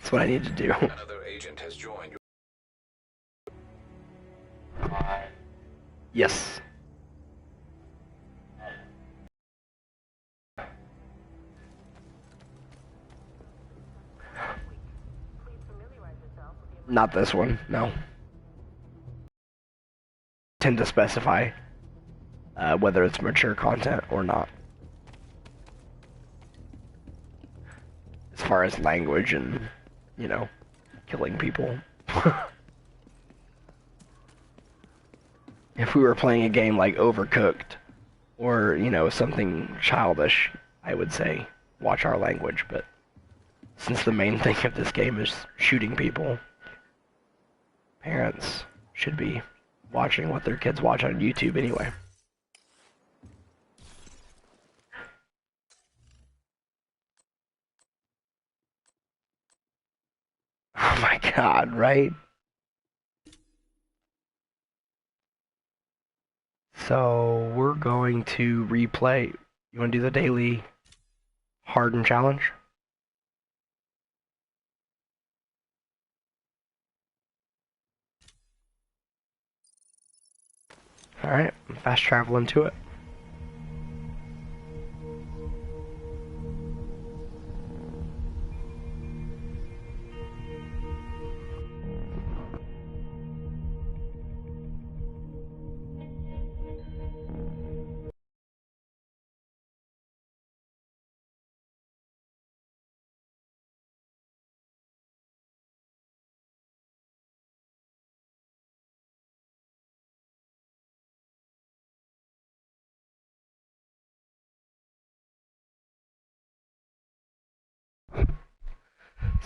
That's what I need to do. Another agent has joined you. Yes. Not this one, no. Tend to specify whether it's mature content or not. As far as language and, you know, killing people. If we were playing a game like Overcooked, or, you know, something childish, I would say watch our language, but since the main thing of this game is shooting people, parents should be watching what their kids watch on YouTube anyway. Oh my god, right? So, we're going to replay. You want to do the daily harden challenge? Alright, fast travel into it.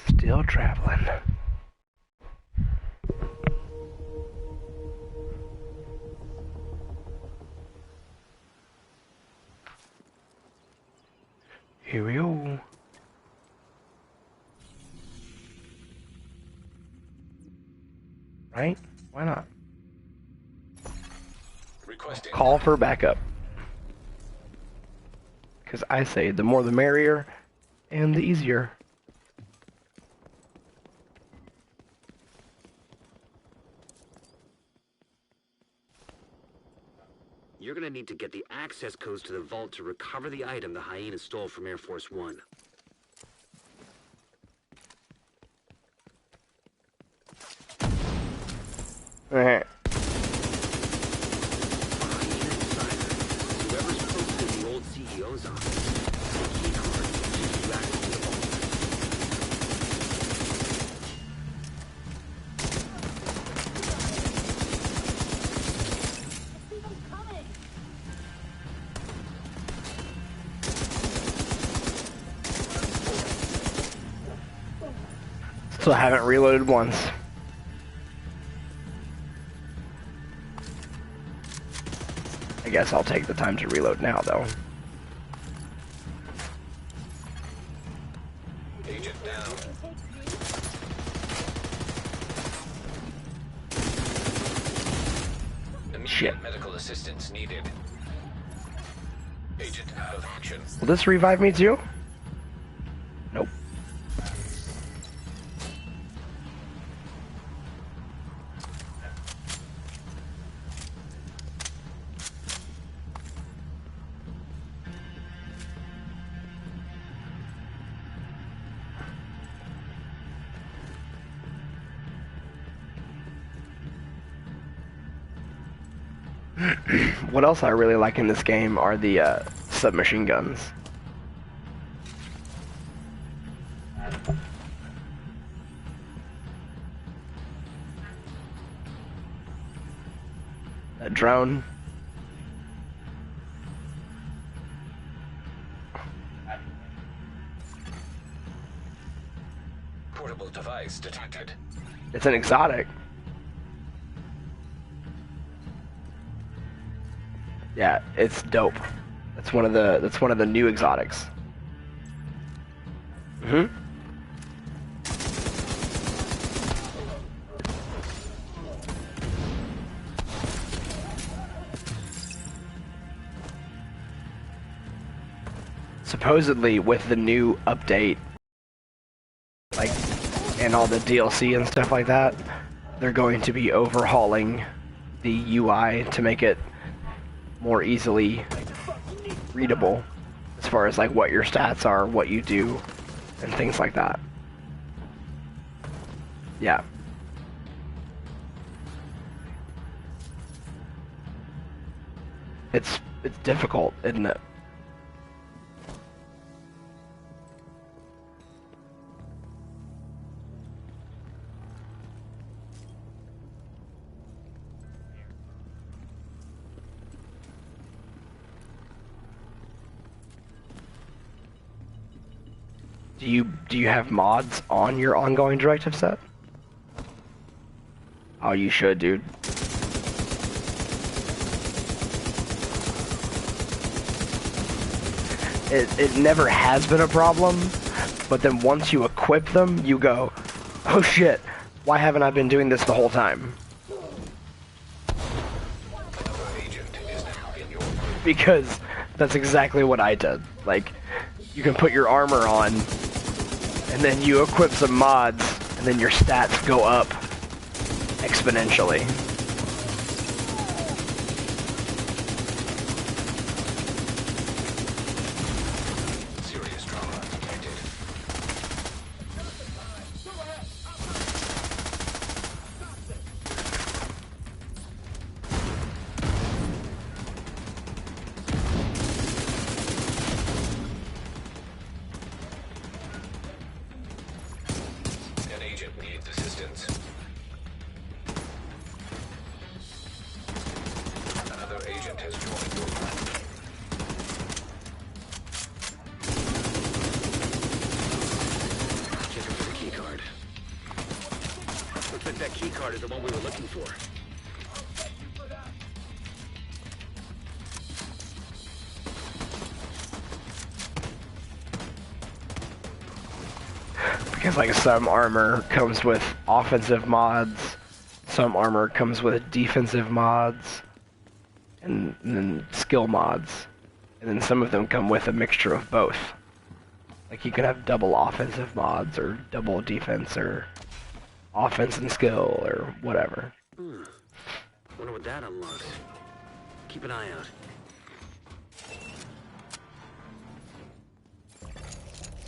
Still traveling. Here we go. Right? Why not? Requesting Call for backup. Because I say the more the merrier, and the easier. You're gonna need to get the access codes to the vault to recover the item the hyena stole from Air Force One. Alright. Whoever's posted the old CEO's office, the key card to you access the vault. So I haven't reloaded once. I guess I'll take the time to reload now, though. agent down. Immediate Shit. medical assistance needed. Agent out of action. Will this revive me too? Nope. What else I really like in this game are the submachine guns. That drone. Portable device detected. It's an exotic. Yeah, it's dope. That's one of the new exotics. Mm-hmm. Supposedly with the new update, like and all the DLC and stuff like that, they're going to be overhauling the UI to make it more easily readable as far as like what your stats are, what you do, and things like that. Yeah. It's difficult, isn't it? Do you have mods on your ongoing directive set? Oh, you should, dude. It never has been a problem, but then once you equip them, you go, oh shit, why haven't I been doing this the whole time? Because that's exactly what I did. Like, you can put your armor on, and then you equip some mods, and then your stats go up exponentially. Serious trauma detected. An agent needs assistance. Another agent has joined your group. Checking for the key card. Looks like that key card is the one we were looking for. Because like some armor comes with offensive mods, some armor comes with defensive mods, and then skill mods, and then some of them come with a mixture of both. Like you can have double offensive mods, or double defense, or offense and skill, or whatever. Wonder what that unlocks. Keep an eye out.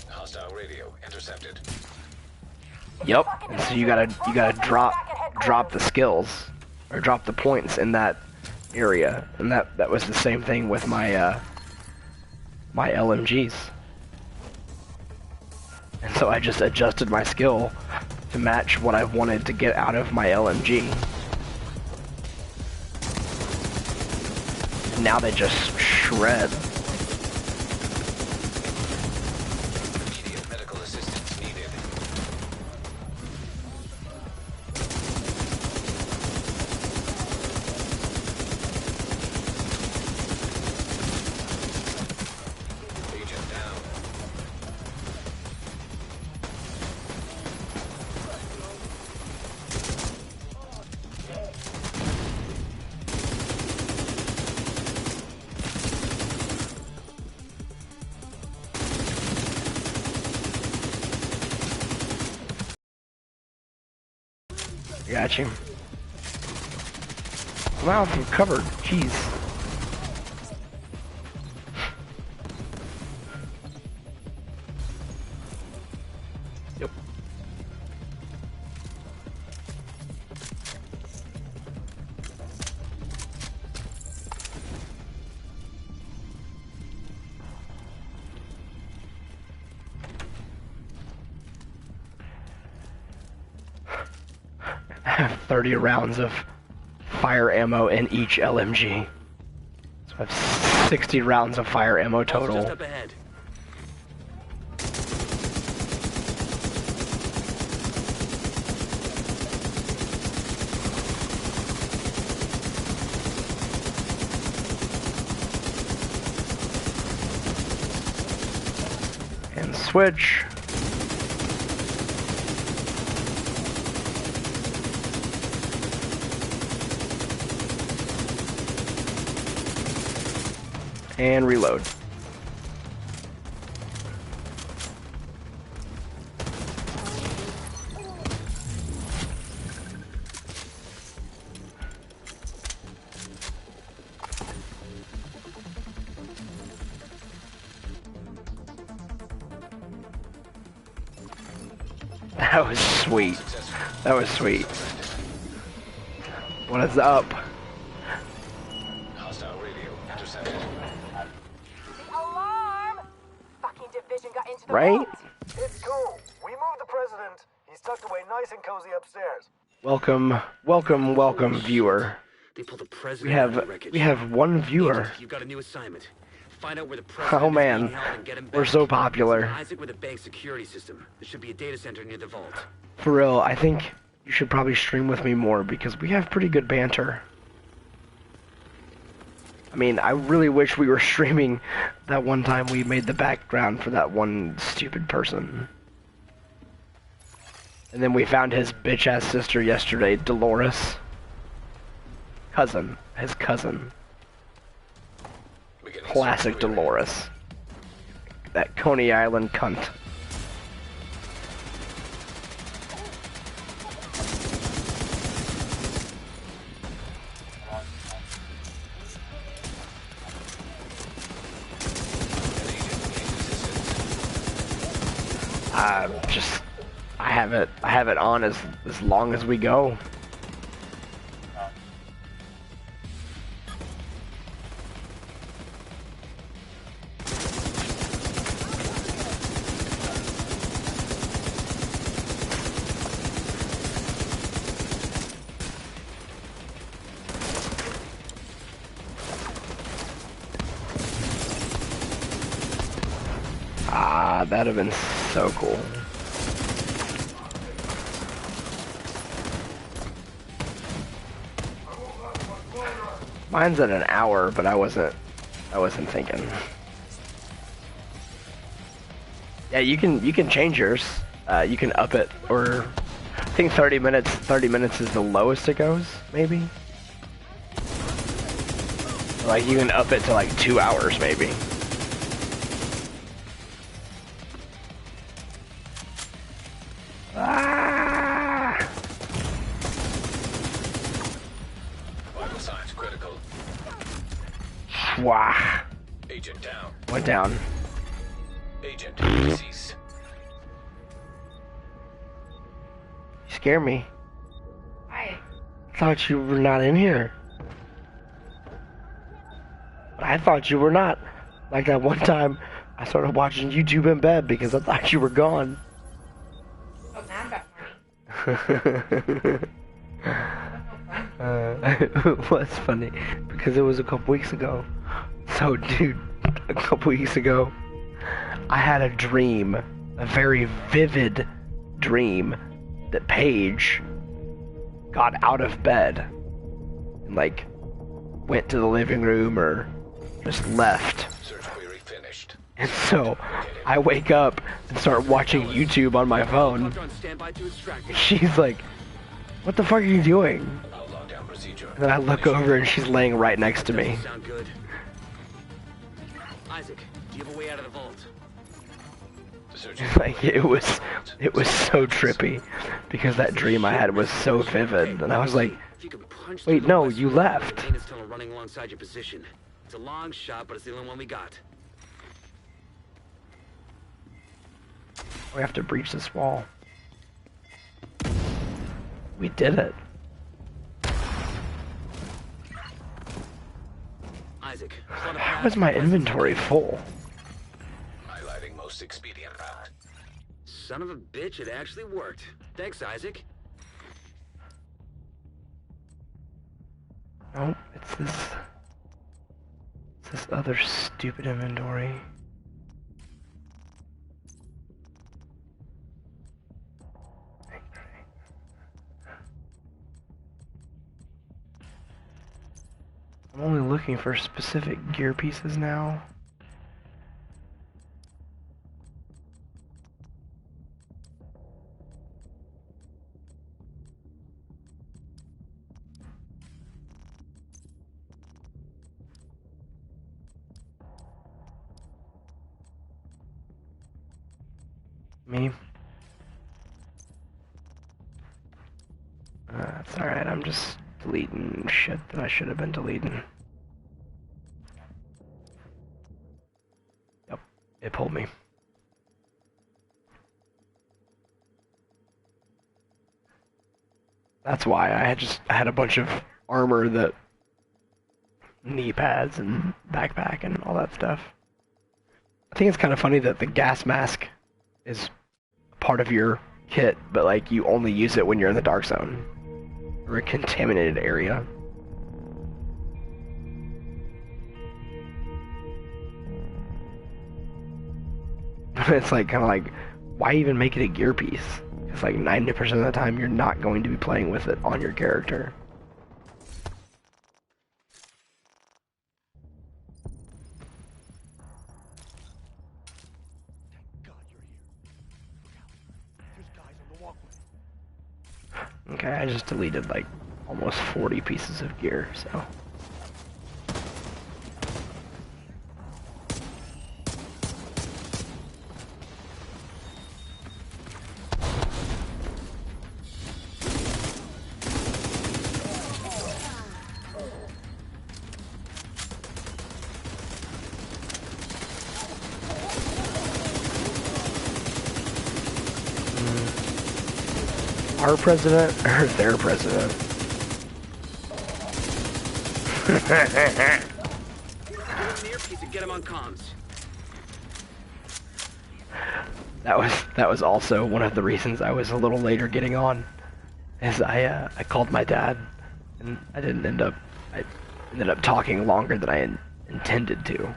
Hostile radio intercepted. Yep. And so you gotta drop the skills, or drop the points in that area, and that was the same thing with my my LMGs. And so I just adjusted my skill to match what I wanted to get out of my LMG. And now they just shred. Immediate medical assistance needed. Agent down. Got you. Wow, I'm covered. Jeez. Yep. I have 30 rounds of fire ammo in each LMG. So I have 60 rounds of fire ammo total. Just up ahead. And switch. And reload. That was sweet. That was sweet. What is up? Hostile radio intercepted. Alarm! Fucking division got into the Right? vault. It's cool. We moved the president. He's tucked away nice and cozy upstairs. Welcome, welcome, welcome, viewer. They pulled the president We out of the have wreckage. one viewer. Agent, you've got a new assignment. Find out where the president Oh is man, being held and get him back. we're so popular. Isaac with a bank security system. There should be a data center near the vault. For real, I think you should probably stream with me more because we have pretty good banter. I mean, I really wish we were streaming that one time we made the background for that one stupid person. And then we found his bitch-ass sister yesterday, Dolores. His cousin. Classic Dolores. That Coney Island cunt. I have it on as long as we go. Ah, that'd have been so cool. Mine's at an hour, but I wasn't thinking. Yeah, you can change yours. You can up it, or I think 30 minutes. 30 minutes is the lowest it goes, maybe. Like you can up it to like 2 hours, maybe. Ah! Vital signs critical. Wah! Agent down. Went down. Agent deceased. You scare me. I thought you were not in here. I thought you were not. Like that one time, I started watching YouTube in bed because I thought you were gone. Oh, now about It was funny because it was a couple weeks ago. So, dude, a couple weeks ago, I had a dream, a very vivid dream, that Paige got out of bed and, like, went to the living room or just left. Search query finished. And so, I wake up and start watching YouTube on my phone. Doctor on standby to extract it. She's like, "What the fuck are you doing?" Outlaw down procedure. And then I look over and she's laying right next to me. Sound good. Isaac, do you have a way out of the vault? Like it was so trippy because that dream I had was so vivid, and I was like, If you can punch wait, through the no, west you wall, left. the maintenance tunnel running alongside your position. It's a long shot, but it's the only one we got. we have to breach this wall. We did it. Isaac, How is my inventory full? Highlighting most expedient route. Son of a bitch, it actually worked. Thanks, Isaac. Nope, it's this other stupid inventory. I'm only looking for specific gear pieces now. Me. It's alright, I'm just deleting shit that I should have been deleting. Yep, it pulled me. That's why I had a bunch of armor that knee pads and backpack and all that stuff. I think it's kind of funny that the gas mask is part of your kit, but like you only use it when you're in the dark zone or a contaminated area. It's like kind of like, why even make it a gear piece? It's like 90% of the time you're not going to be playing with it on your character. Okay, I just deleted like almost 40 pieces of gear, so. Our president or their president? Get an earpiece and get him on comms. That was also one of the reasons I was a little later getting on, is I called my dad, and I ended up talking longer than I intended to,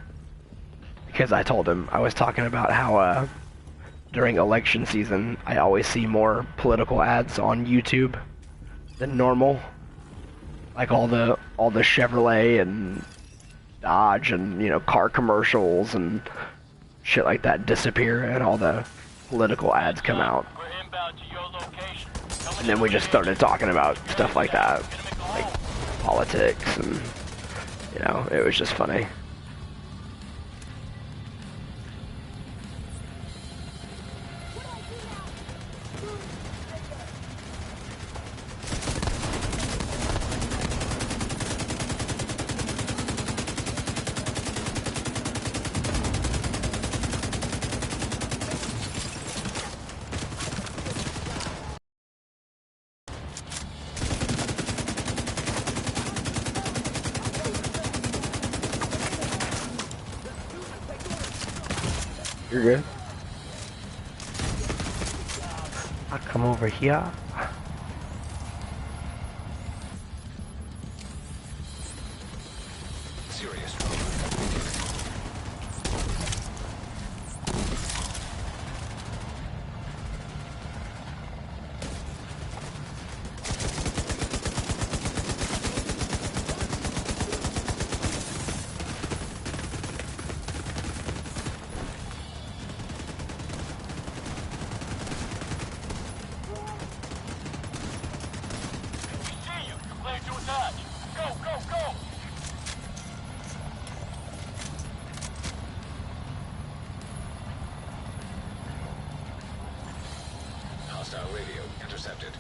because I told him I was talking about how during election season I always see more political ads on YouTube than normal, like all the Chevrolet and Dodge and, you know, car commercials and shit like that disappear and all the political ads come out. And then we just started talking about stuff like that, like politics, and, you know, it was just funny. You're good. I'll come over here. Serious. Hostile radio intercepted.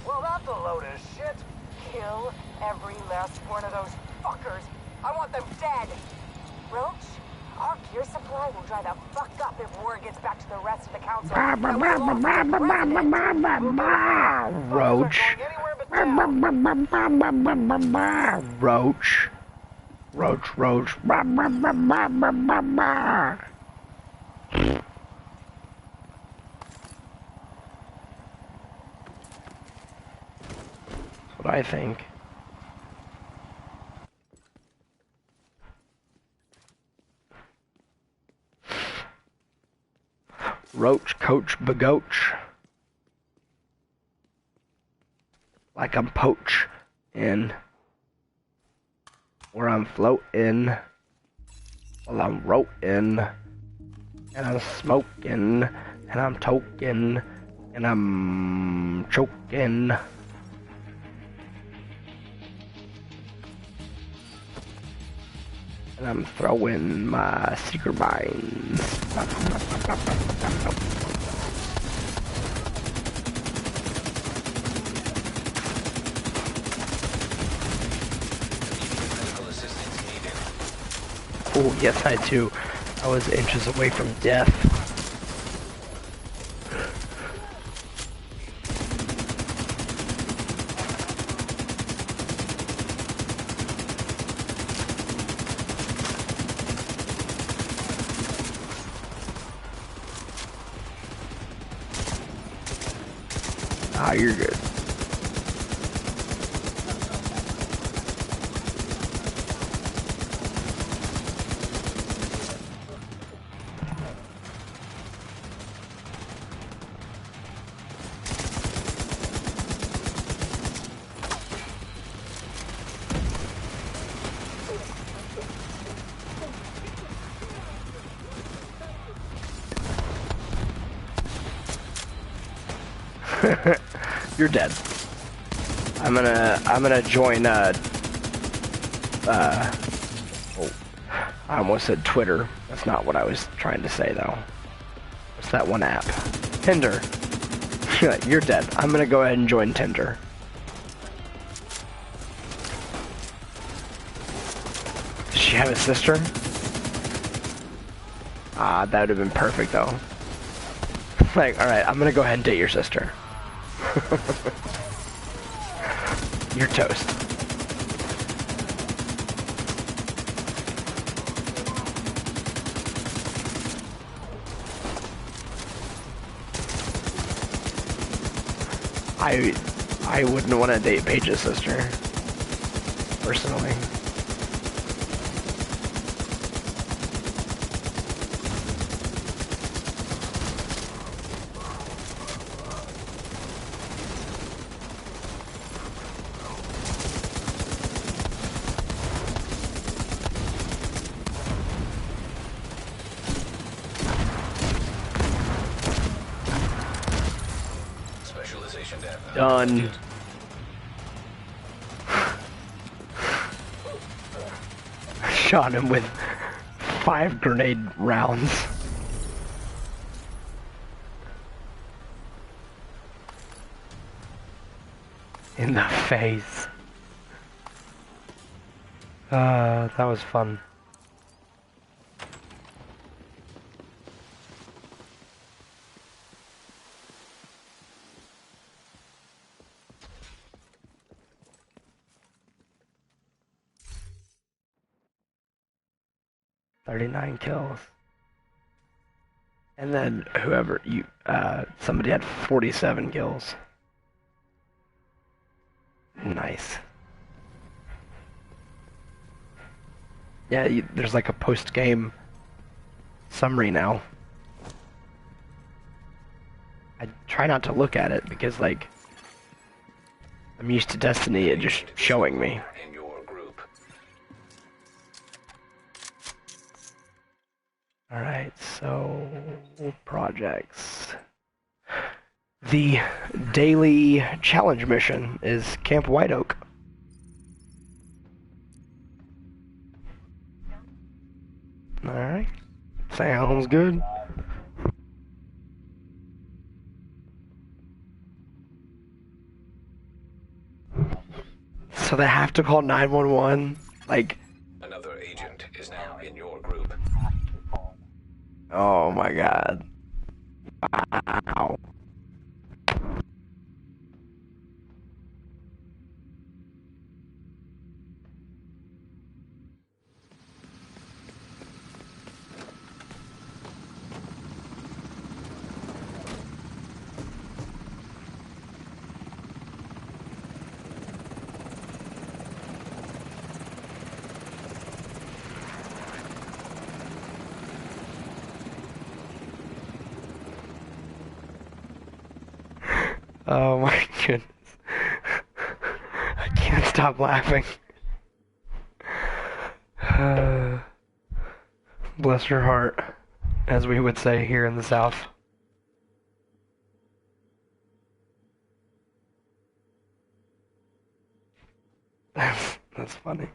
Well, that's a load of shit. Kill every last one of those fuckers. I want them dead. Roach, our gear supply will dry the fuck up if word gets back to the rest of the council. Roach. Roach. Roach. What I think. Roach, coach, bagoach. Like I'm poach in, where I'm floating while I'm roting, and I'm smoking, and I'm toking, and I'm choking. And I'm throwing my secret mines. Oh, yes I do. I was inches away from death. Ah, you're good. You're dead. I'm gonna join oh, I almost said Twitter. That's not what I was trying to say though. What's that one app? Tinder. You're dead. I'm gonna go ahead and join Tinder. Does she have a sister? Ah, that would have been perfect though. Like, alright, I'm gonna go ahead and date your sister. You're toast. I wouldn't want to date Paige's sister, personally. Done. Shot him with 5 grenade rounds. In the face. That was fun. $39 kills. And then whoever somebody had 47 kills. Nice. Yeah, there's like a post-game summary now. I try not to look at it because, like, I'm used to Destiny, it just showing me. Alright, so projects. The daily challenge mission is Camp White Oak. Alright, sounds good. So they have to call 911? Like... Another agent is now in your group. Oh my god. Wow. Oh my goodness. I can't stop laughing. Bless her heart, as we would say here in the South. That's funny.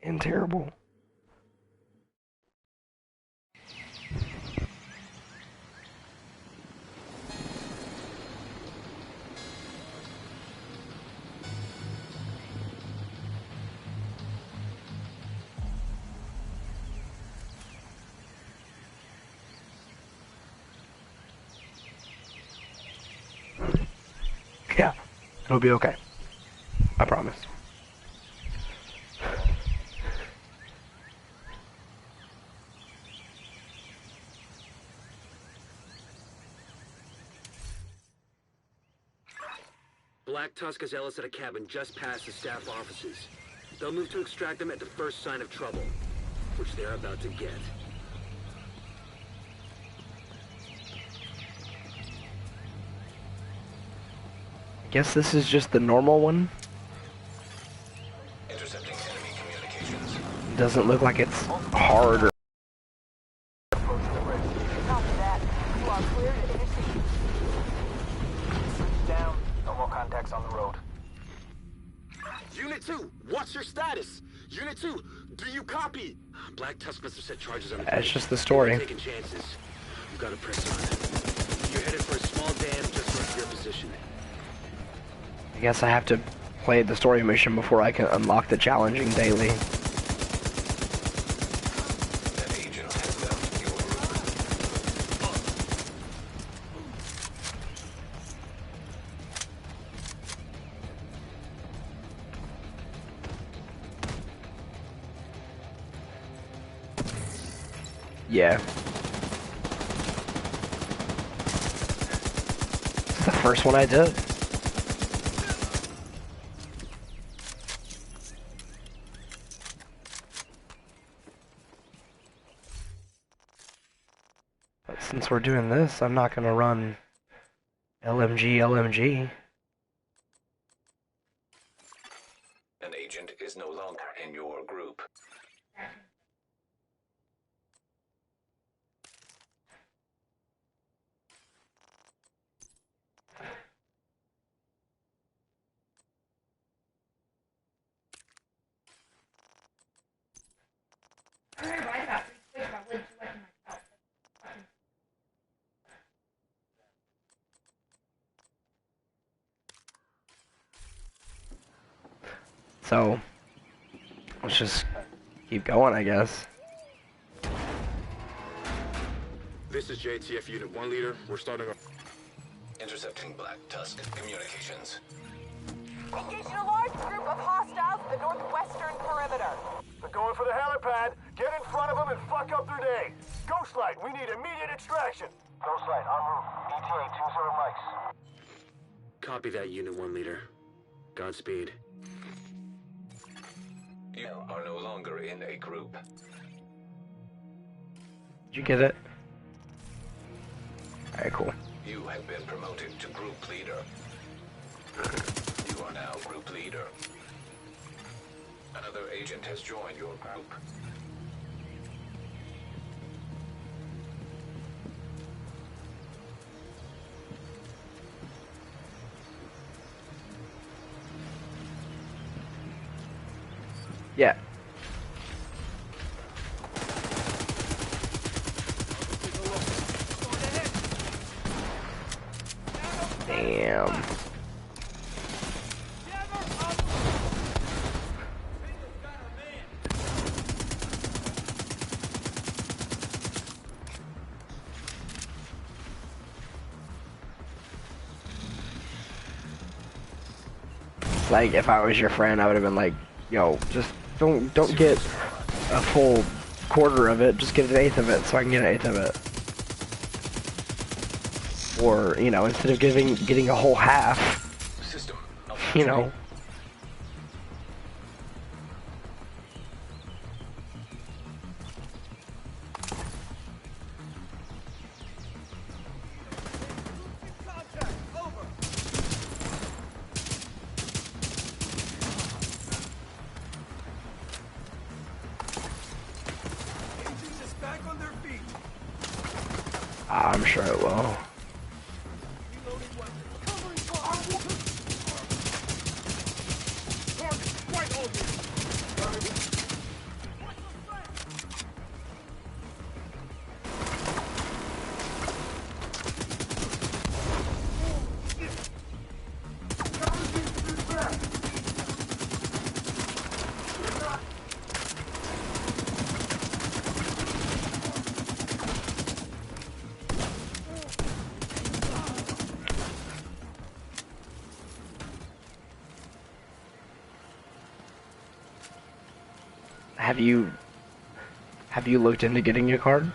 And terrible. Yeah, it'll be okay. I promise. Black Tusk has Ellis at a cabin just past the staff offices. They'll move to extract them at the first sign of trouble, which they're about to get. I guess this is just the normal one. Intercepting enemy communications. Doesn't look like it's hard or... Copy that. You are clear to intercede. Down. No more contacts on the road. Unit 2, what's your status? Unit 2, do you copy? Black Tusk must have set charges on the It's just the story. Taking chances. You've got to press on. You're headed for a small dam just north of your position. I guess I have to play the story mission before I can unlock the challenging daily. An agent has left your group. Yeah. It's the first one I did. But since we're doing this, I'm not gonna run LMG. An agent is no longer in your group. So, let's just keep going, I guess. This is JTF Unit 1 leader. We're starting our... Intercepting Black Tusk communications. Engaging a large group of hostiles at the northwestern perimeter. They're going for the helipad. Get in front of them and fuck up their day. Ghostlight, we need immediate extraction. Ghostlight, en route. ETA 20 mics. Copy that, Unit 1 leader. Godspeed. You are no longer in a group. Did you get it? Alright, cool. You have been promoted to group leader. You are now group leader. Another agent has joined your group. Yeah. Damn. Like, if I was your friend, I would have been like, yo, just don't get a full quarter of it, just get an eighth of it so I can get an eighth of it. Or, you know, instead of getting a whole half, System. you know. I'm sure it will. Have you looked into getting your card?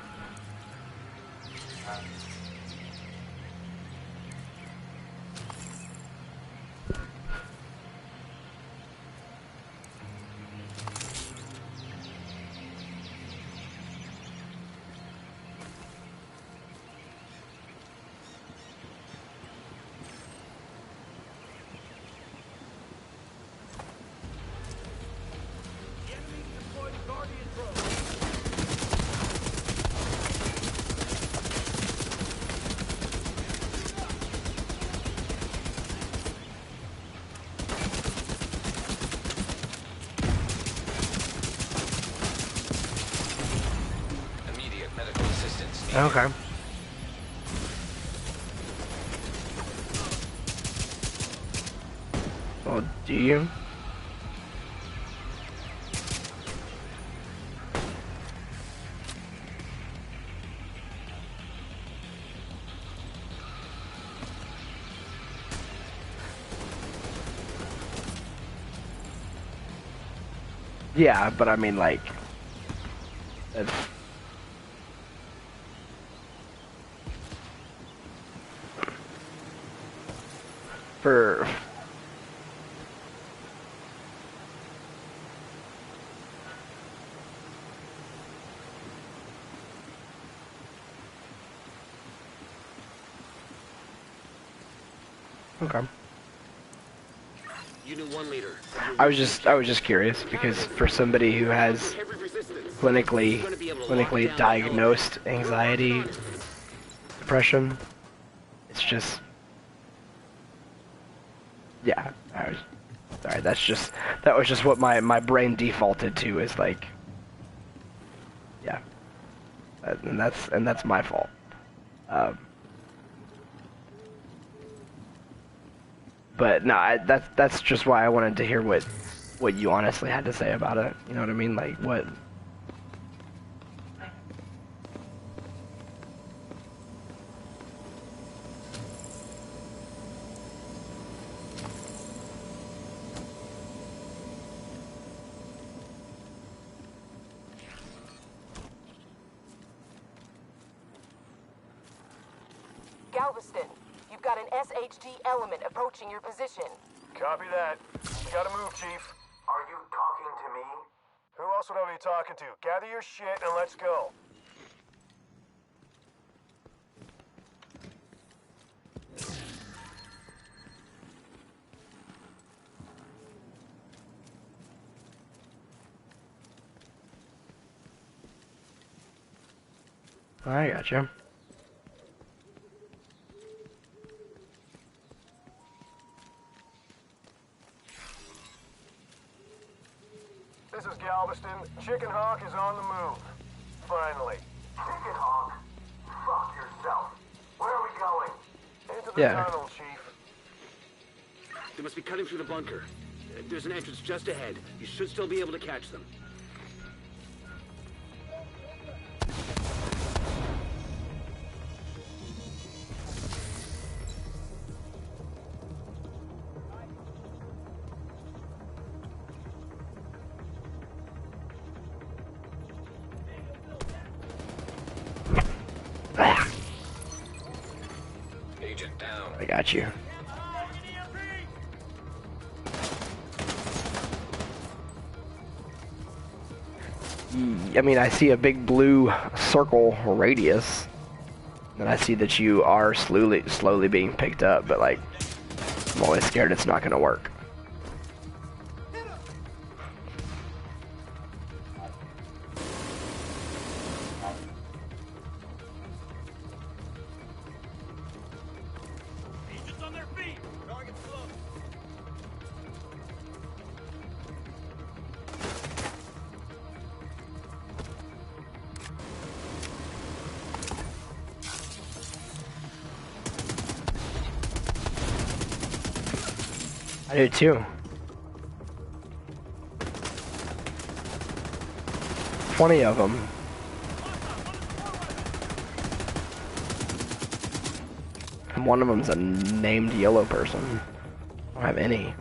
Okay. Well, do you? Yeah, but I mean, like, that's... For... Okay. Unit 1 leader. I was just curious because for somebody who has Heavy resistance. clinically diagnosed anxiety, depression, it's just, yeah. Sorry, that was just what my brain defaulted to, is like, yeah, and that's my fault. But no, that's just why I wanted to hear what you honestly had to say about it. You know what I mean? Like what? Galveston, you've got an SHD element approaching your position. Copy that. We gotta move, Chief. Are you talking to me? Who else would I be talking to? Gather your shit and let's go. I gotcha. This is Galveston. Chicken Hawk is on the move. Finally. Chicken Hawk? Fuck yourself. Where are we going? Into the Yeah. tunnel, Chief. They must be cutting through the bunker. There's an entrance just ahead. You should still be able to catch them. Agent down. I got you. I mean, I see a big blue circle radius, and I see that you are slowly being picked up, but like, I'm always scared it's not gonna work. I do too. 20 of them. And one of them's a named yellow person. I don't have any.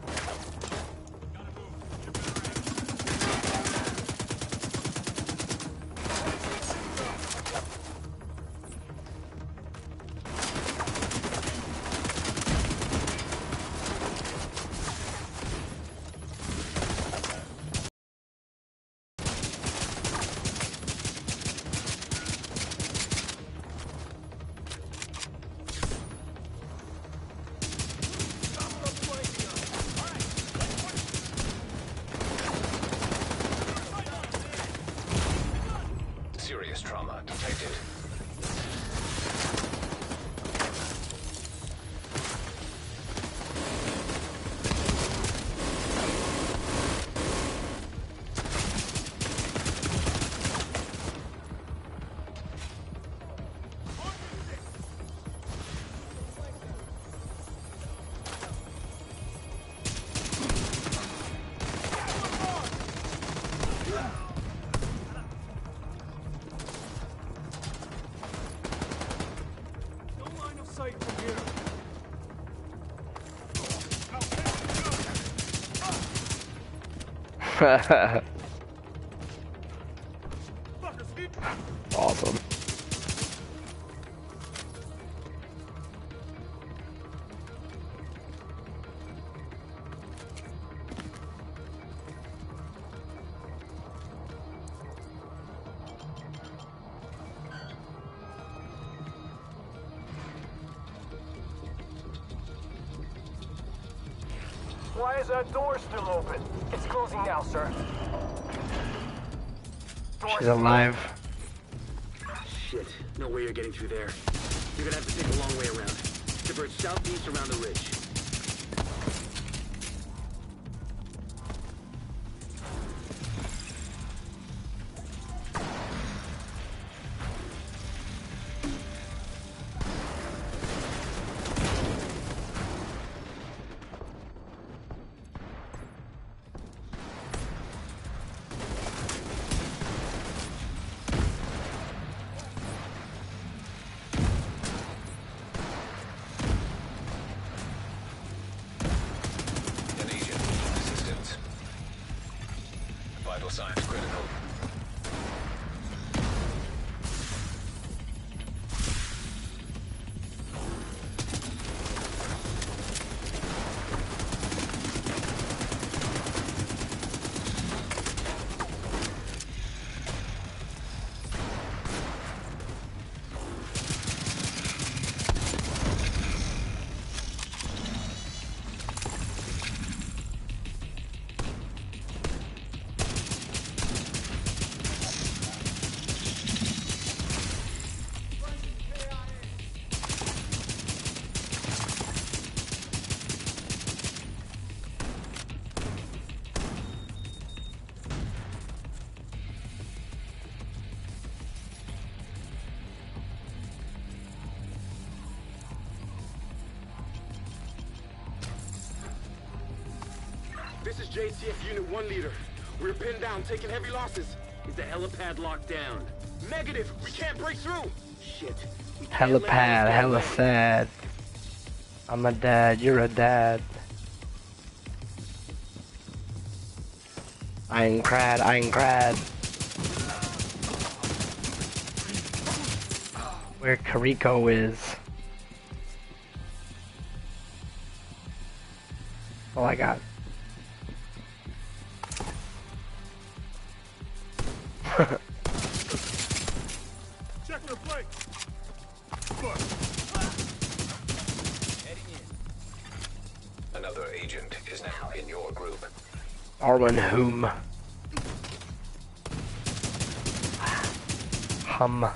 Awesome. Why is that door still open? It's closing now, sir. She's alive. Shit. No way you're getting through there. You're gonna have to take a long way around. Divert southeast around the ridge. Vital signs critical. This is JTF Unit 1 leader. We're pinned down, taking heavy losses. Is the helipad locked down? Negative! We can't break through! Shit. We can't let Helipad, this get hella away. sad. I'm a dad, you're a dad. I ain't cried. Where Kariko is. All I got. Check the flank. Another agent is now in your group. Arwen whom? Hum.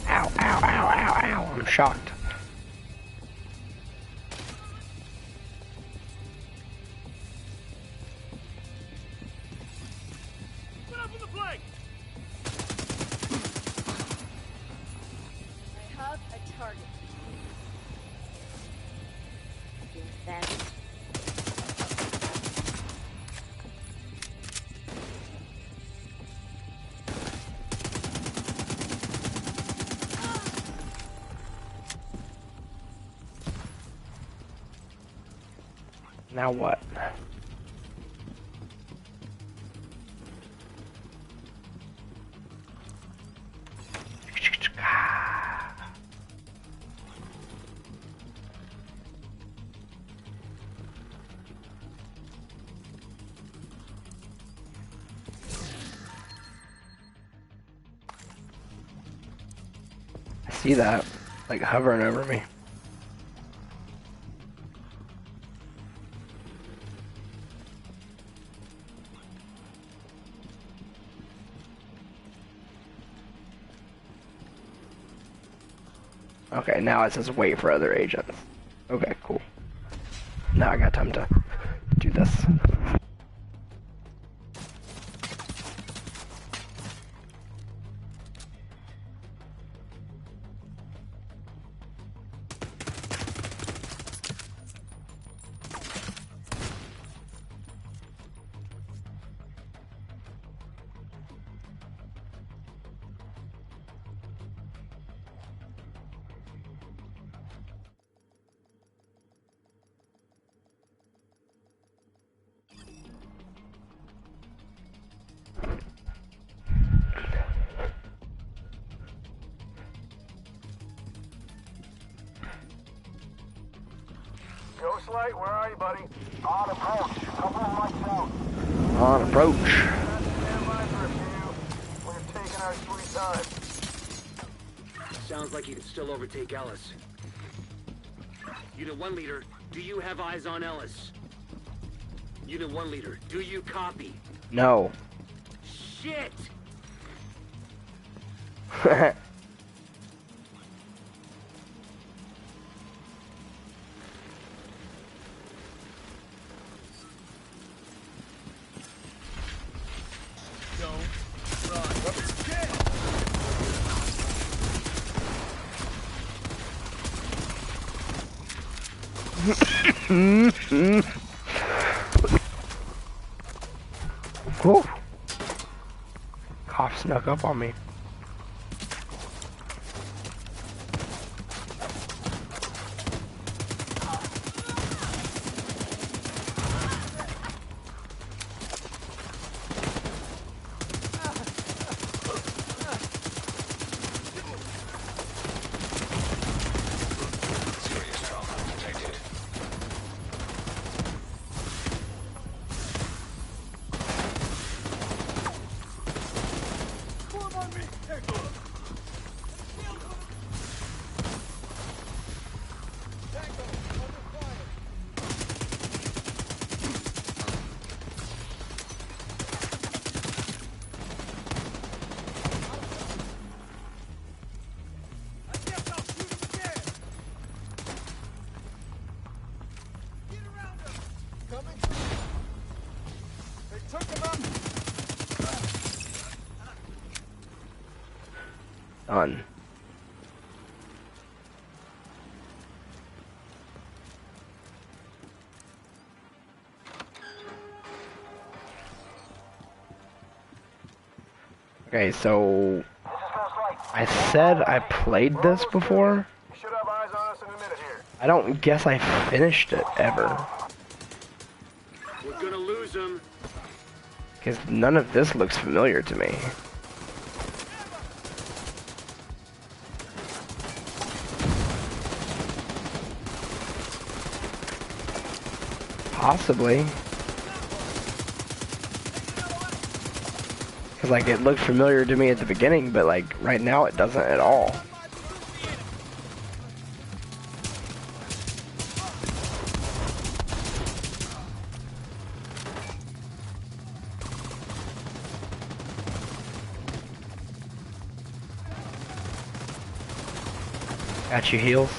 Ow, ow, ow, ow, ow. I'm shocked. Get up on the flank. I have a target. That Now what? I see that, like hovering over me. Okay, now it says wait for other agents. Okay, cool. Now I got time to do this. Ghostlight, where are you, buddy? On approach. Couple of lights out. On approach. Stand by for a few. We're taking our sweet time. Sounds like you can still overtake Ellis. Unit 1 leader, do you have eyes on Ellis? Unit 1 leader, do you copy? No. Shit! Whew. Cough snuck up on me. Done. Okay, so I said I played this before. You should have eyes on us in a minute here. I don't guess I finished it ever. We're gonna lose him. Because none of this looks familiar to me. Possibly. Because, like, it looked familiar to me at the beginning, but, like, right now it doesn't at all. Got you heals.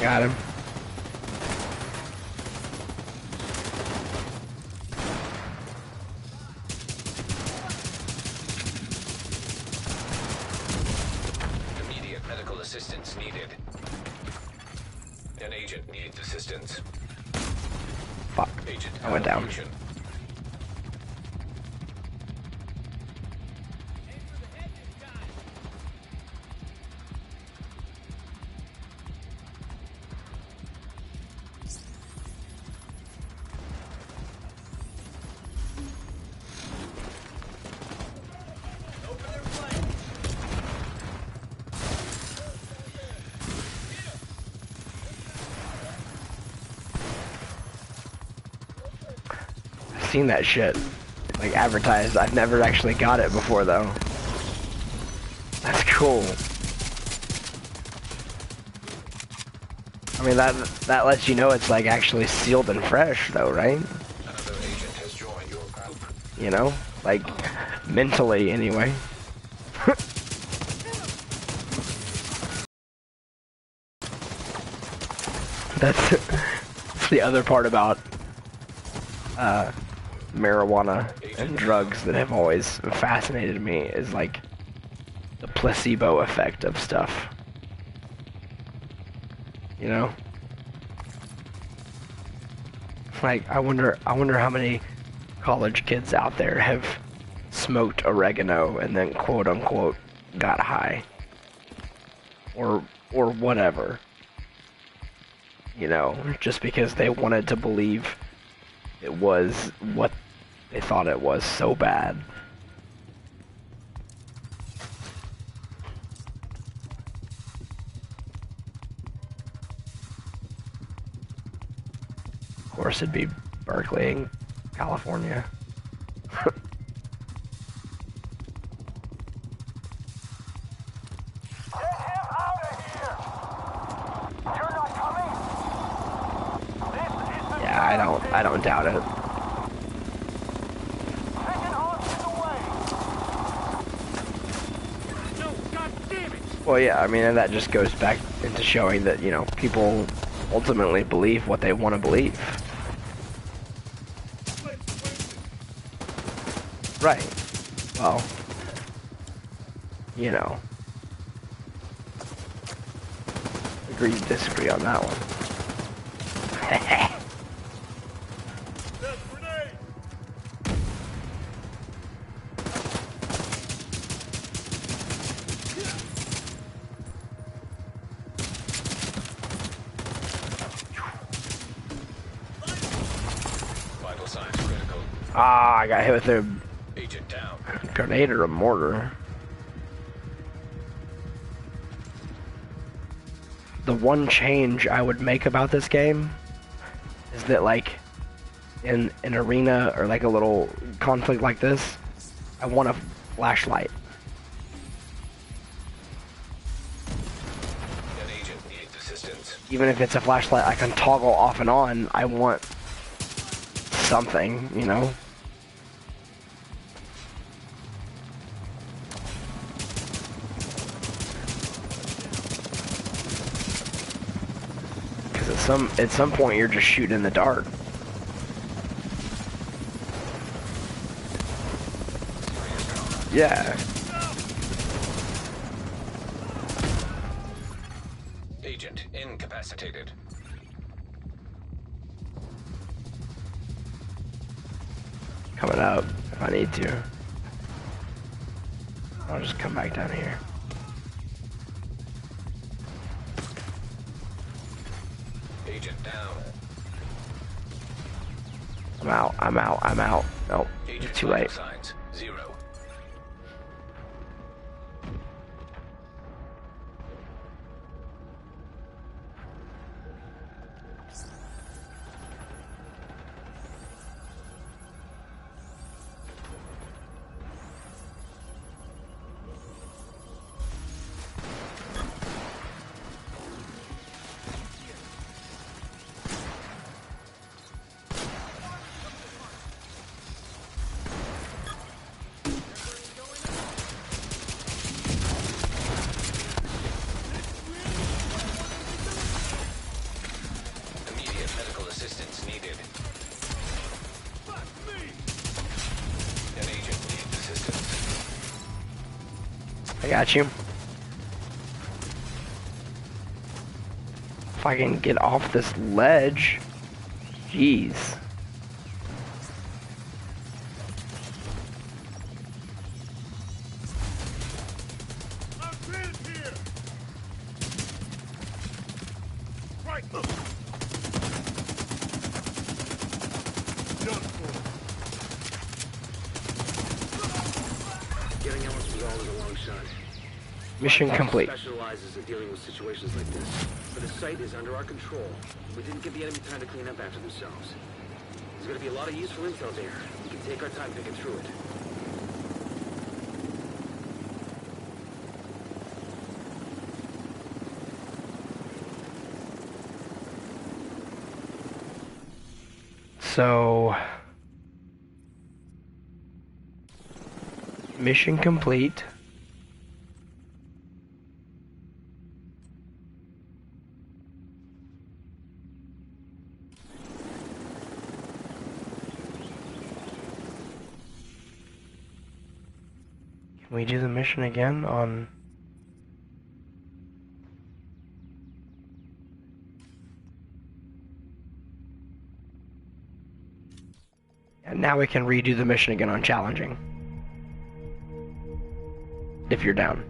Got him. Immediate medical assistance needed. An agent needs assistance. Fuck. Agent I went down. allocation. Seen that shit, like, advertised. I've never actually got it before, though. That's cool. I mean, that lets you know it's, like, actually sealed and fresh, though, right? Another agent has joined your group. You know? Like, mentally, anyway. That's the other part about marijuana and drugs that have always fascinated me, is like the placebo effect of stuff. You know? Like, I wonder how many college kids out there have smoked oregano and then quote unquote got high. Or whatever. You know, just because they wanted to believe it was what they thought it was so bad. Of course, it'd be Berkeley, California. Get him out of here! You're not coming? This is the Yeah, I don't doubt it. Taking off in the way! No, god damn it! Well, yeah, I mean, and that just goes back into showing that, you know, people ultimately believe what they want to believe. Right. Well, you know. Agree to disagree on that one. Vital signs critical. Ah, I got hit with a Agent down. grenade or a mortar. The one change I would make about this game is that, like, in an arena or like a little conflict like this, I want a flashlight. An agent needs assistance. Even if it's a flashlight I can toggle off and on, I want something, you know? Because at some point you're just shooting in the dark. Yeah. Agent incapacitated. Coming up if I need to. I'll just come back down here. Agent down. I'm out. Nope, Agent it's too vital late. signs 0. Immediate medical assistance needed. An agent needs assistance. I got you. If I can get off this ledge. Jeez. Getting Ellis was always a long shot. Mission complete. Specializes in dealing with situations like this. But the site is under our control. We didn't give the enemy time to clean up after themselves. There's gonna be a lot of useful intel there. We can take our time picking through it. So, mission complete. Can we do the mission again on... And now we can redo the mission again on challenging. If you're down.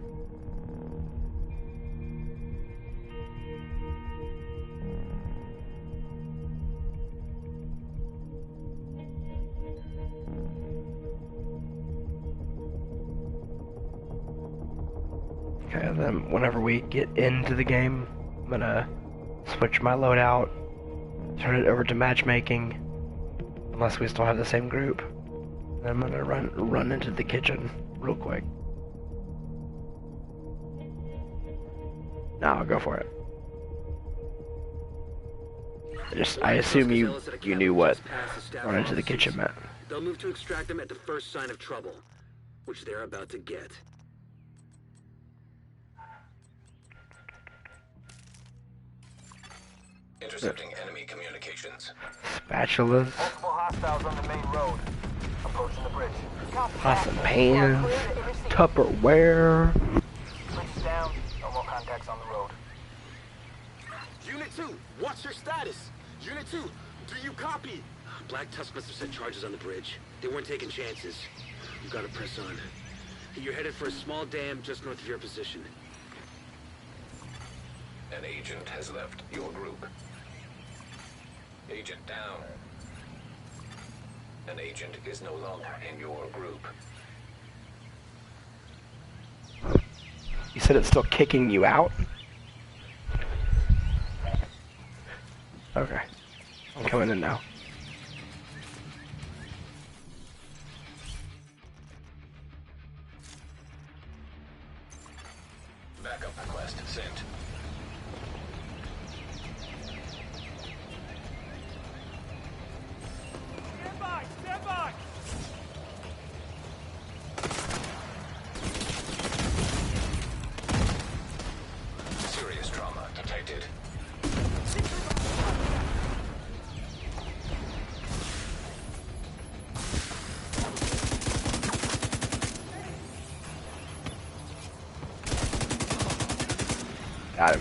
Okay, then whenever we get into the game, I'm gonna switch my loadout, turn it over to matchmaking, unless we still have the same group. Then I'm gonna run into the kitchen real quick. No, go for it. I assume you knew what run into the kitchen meant. They'll move to extract them at the first sign of trouble, which they're about to get. Intercepting enemy communications. Spatulas, Multiple hostiles on the main road. Approaching the bridge. pots and pans, Tupperware. Bridge is down. No more contacts on the road. Unit 2, what's your status? Unit 2, do you copy? Black Tusk must have set charges on the bridge. They weren't taking chances. You gotta press on. You're headed for a small dam just north of your position. An agent has left your group. Agent down. An agent is no longer in your group. You said it's still kicking you out? Okay. I'm coming in now. Backup request sent. Stand by! Stand by! Serious trauma detected. Got him.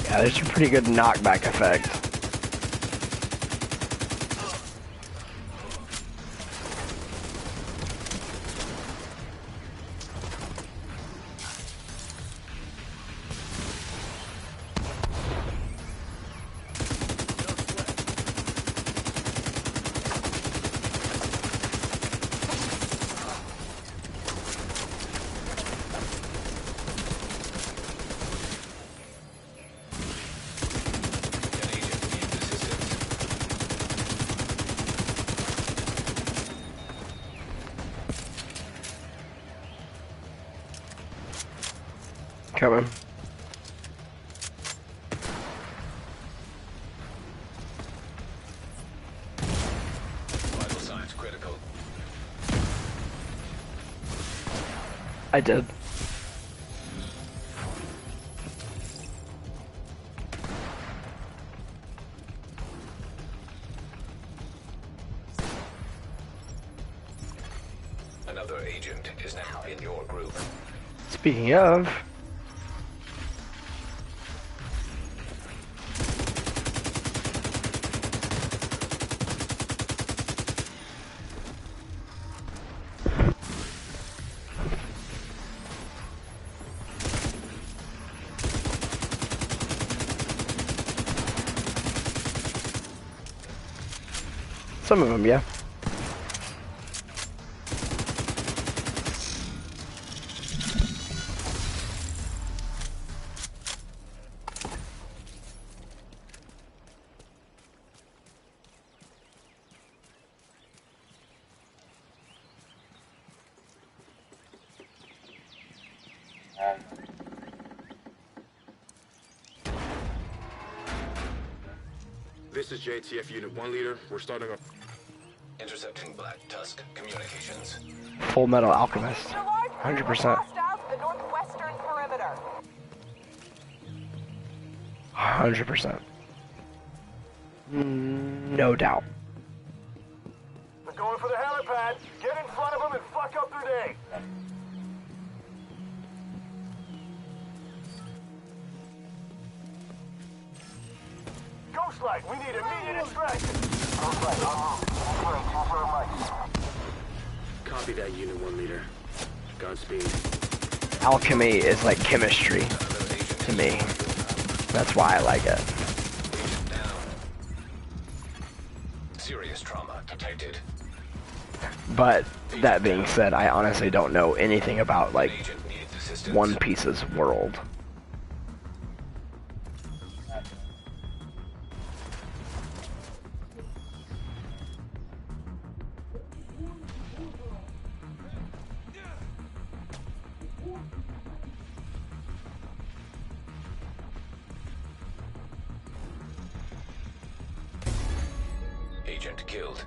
Yeah, there's a pretty good knockback effect. An agent needs assistance. Coming. Vital signs critical. I did. Another agent is now in your group. Speaking of, some of them, yeah. This is JTF Unit 1 Leader. We're starting our... Intercepting Black Tusk communications. Full Metal Alchemist. 100%. Hostiles to the northwestern perimeter. 100%. No doubt. They're going for the helipad. Get in front of them and fuck up their day. Ghostlight, we need immediate extraction. Ghostlight, en route. ETA 20 mics. Copy that, Unit 1 Leader. Godspeed. Alchemy is like chemistry to me. That's why I like it. Agent down. Serious trauma detected. But that being said, I honestly don't know anything about like Agent needs assistance. One Piece's world. Agent killed.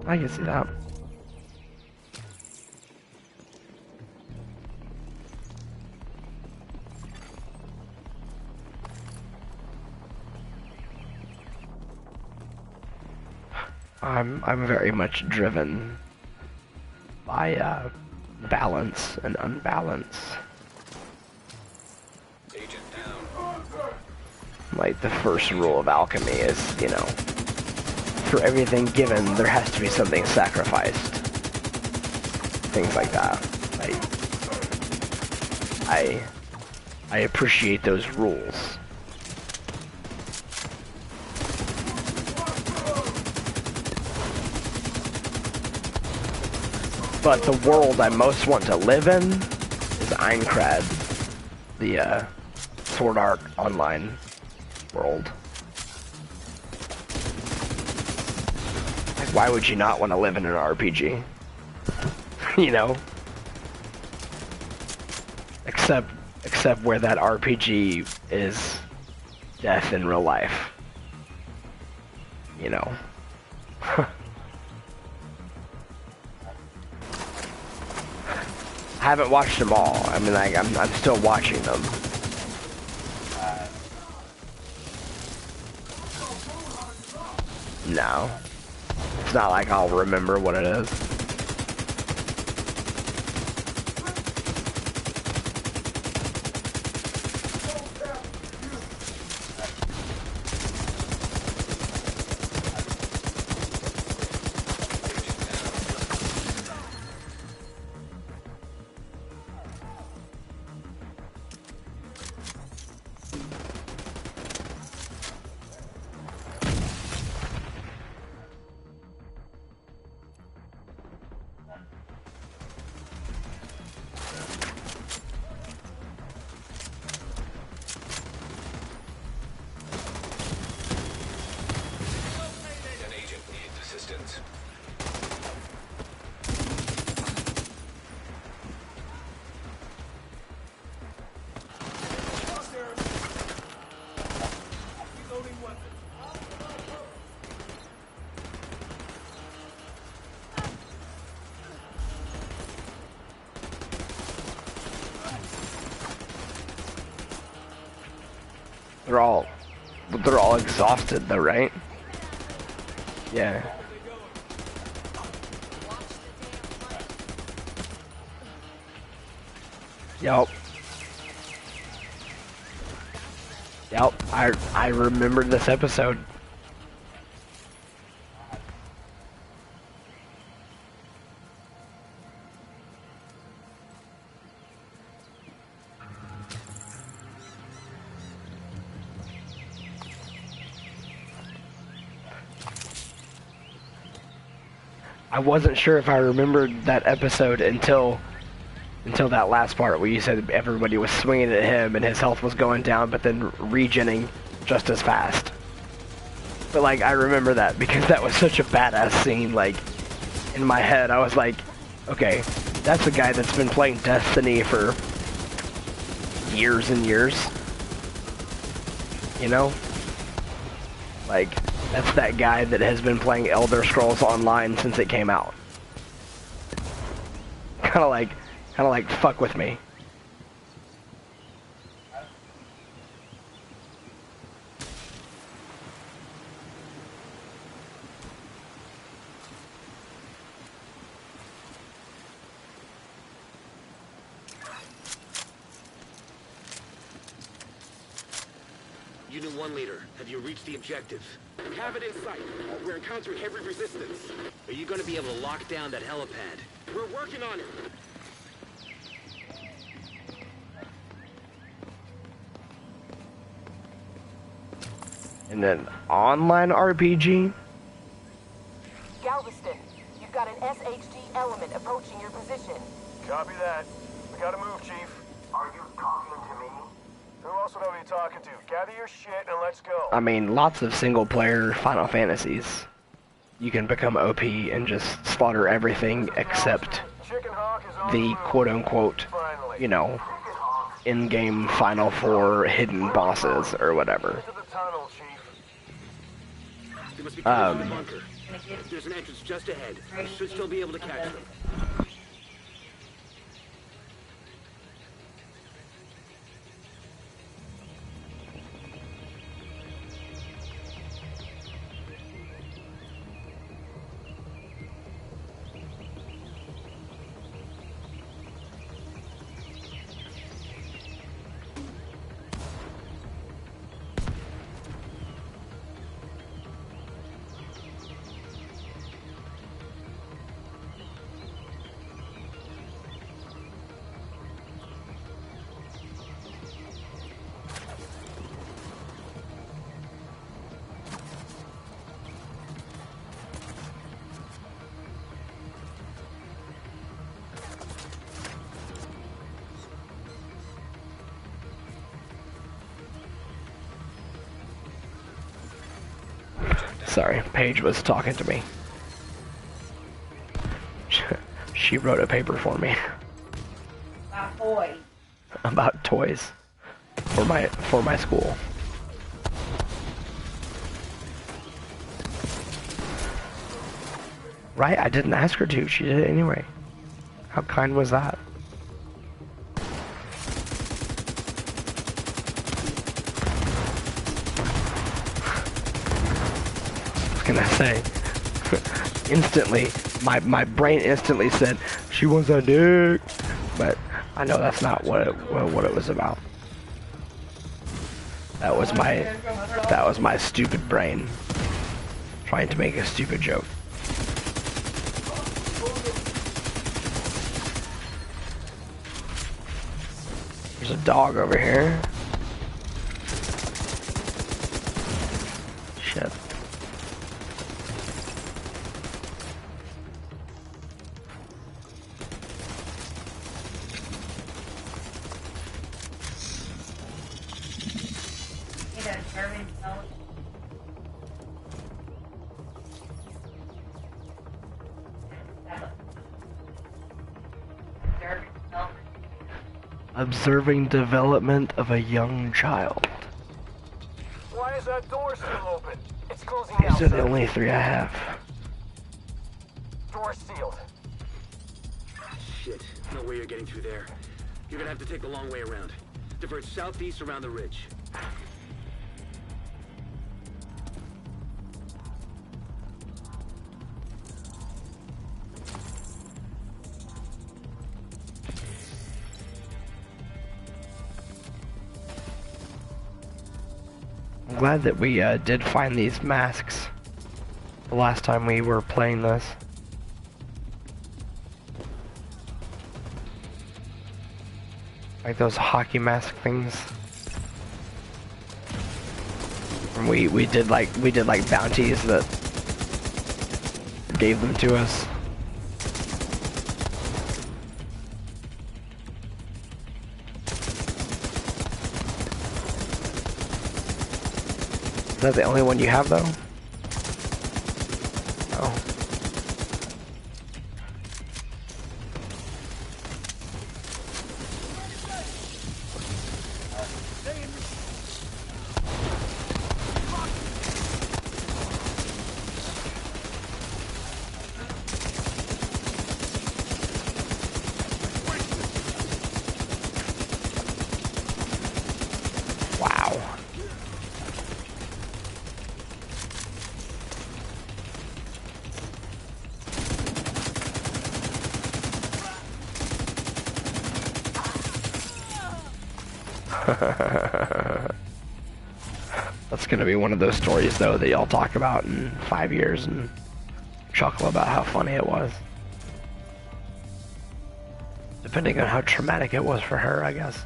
I can see that. I'm very much driven by balance and unbalance. Agent down. Like the first rule of alchemy is, you know, for everything given, there has to be something sacrificed. Things like that. I appreciate those rules. But the world I most want to live in is Aincrad, the Sword Art Online world. Like, why would you not want to live in an RPG? You know? Except where that RPG is death in real life. You know? I haven't watched them all. I mean, like, I'm still watching them. No. It's not like I'll remember what it is. An agent needs assistance. They're all exhausted though, right? Yeah. Yup. Yup. I remember this episode. I wasn't sure if I remembered that episode until that last part where you said everybody was swinging at him and his health was going down, but then regenning just as fast. But like, I remember that because that was such a badass scene. Like, in my head, I was like, okay, that's the guy that's been playing Destiny for years and years. You know? Like, that's that guy that has been playing Elder Scrolls Online since it came out. Kinda like, fuck with me. Unit 1 leader, have you reached the objective? We have it in sight. We're encountering heavy resistance. Are you going to be able to lock down that helipad? We're working on it. And then online RPG? Galveston, you've got an SHD element approaching your position. Copy that. We gotta move, Chief. Are you talking to me? Who else would I be talking to? Gather your shit and let's go. I mean, lots of single-player Final Fantasies. You can become OP and just slaughter everything except Chicken Hawk is on the move. quote-unquote, Finally. you know, in-game Final Four hidden bosses or whatever. Into the tunnel, Chief. They must be close to the bunker. There's an entrance just ahead. I should still be able to catch them. Sorry, Paige was talking to me. She wrote a paper for me. About boys. About toys for my school. Right? I didn't ask her to. She did it anyway. How kind was that? Can I say? Instantly, my brain instantly said she wants a dick, but I know that's not what it was about. That was my stupid brain trying to make a stupid joke. There's a dog over here. Shit. Observing development of a young child. Why is that door still open? It's closing now, These are the sir. only three I have. Door sealed. Shit, no way you're getting through there. You're gonna have to take the long way around. Divert southeast around the ridge. I'm glad that we did find these masks the last time we were playing this. Like those hockey mask things. And we did like bounties that gave them to us. Is that the only one you have though? Oh. Wow. That's gonna be one of those stories, though, that y'all talk about in 5 years and chuckle about how funny it was. Depending on how traumatic it was for her, I guess.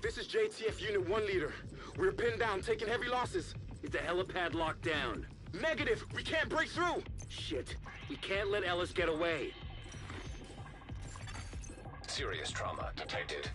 This is JTF Unit 1 leader. We're pinned down, taking heavy losses. Is the helipad locked down? Negative! We can't break through! Shit. We can't let Ellis get away. Serious trauma detected.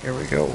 Here we go.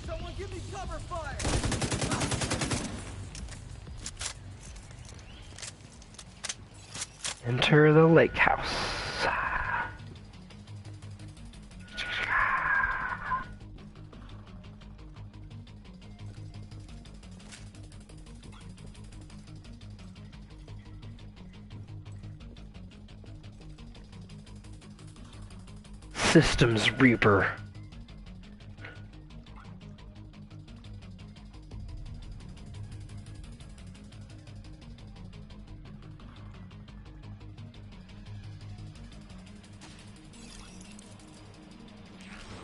Someone give me cover fire! Enter the lake house. Systems Reaper.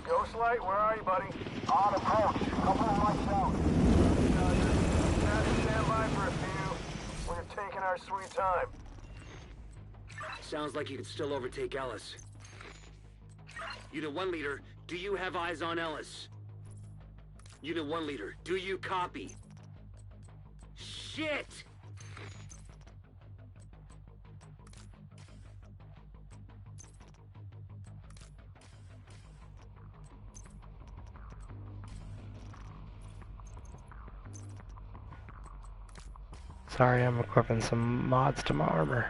Ghostlight, where are you, buddy? On approach. Couple of lights out. Stand by for a few. We're taking our sweet time. Sounds like you could still overtake Ellis. Unit 1 leader, do you have eyes on Ellis? Unit 1 leader, do you copy? Shit! Sorry, I'm equipping some mods to my armor.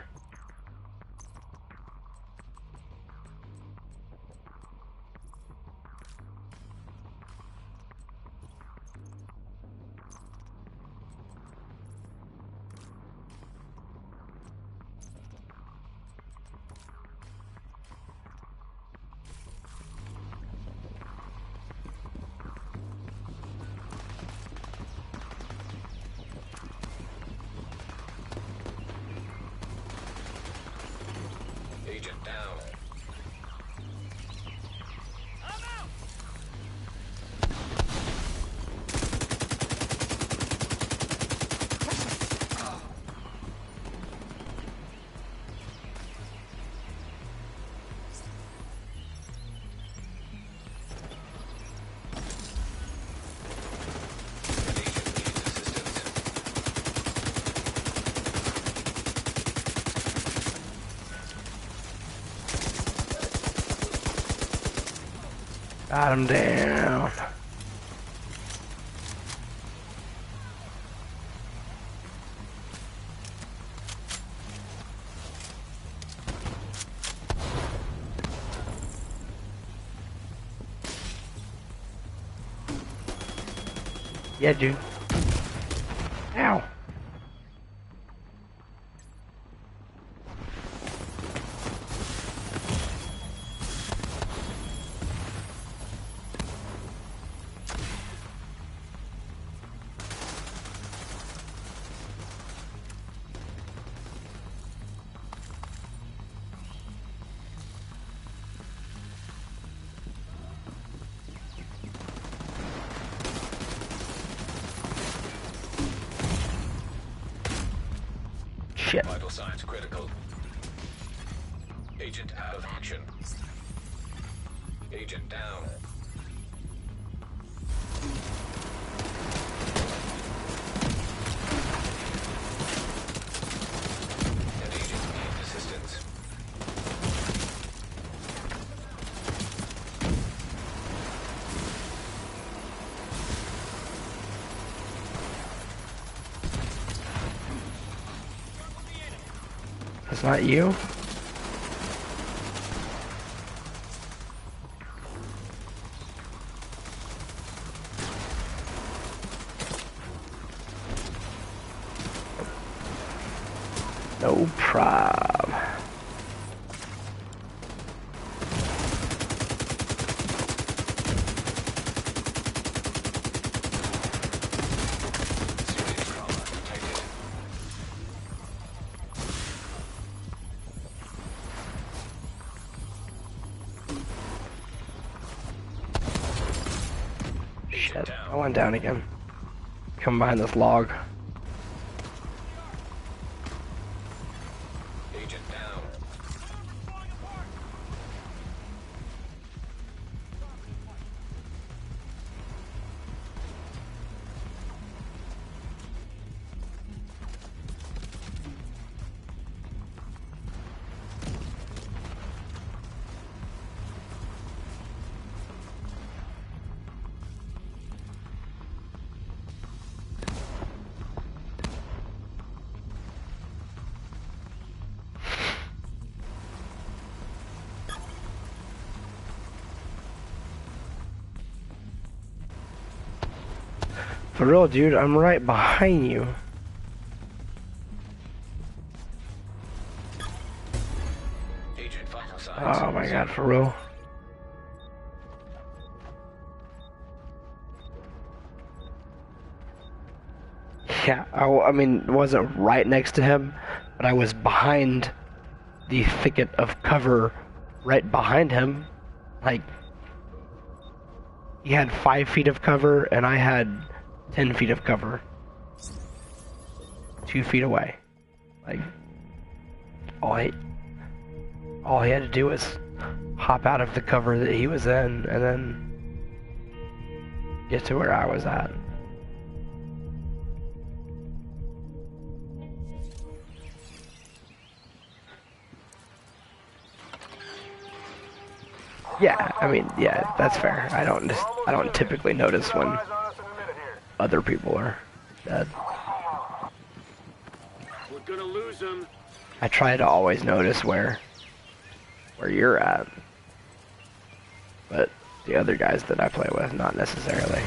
Agent down. Got him down. Yeah, dude. Ow. Shit. Vital signs critical. Agent out of action. Agent down. And agent needs assistance. That's not you? No prob. Serious trauma detected. Shit. I went down again. Come behind this log. Agent down. For real, dude, I'm right behind you. Agent vital signs. Oh my god, for real. Yeah, I mean, it wasn't right next to him, but I was behind the thicket of cover right behind him. Like, he had 5 feet of cover, and I had 10 feet of cover. 2 feet away. Like, all he had to do was hop out of the cover that he was in and then get to where I was at. Yeah, I mean, yeah, that's fair. I don't typically notice when Eyes on us in a minute here. other people are dead. We're gonna lose him. I try to always notice where you're at, but the other guys that I play with, not necessarily.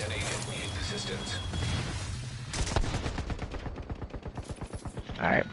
An agent needs assistance. Alright.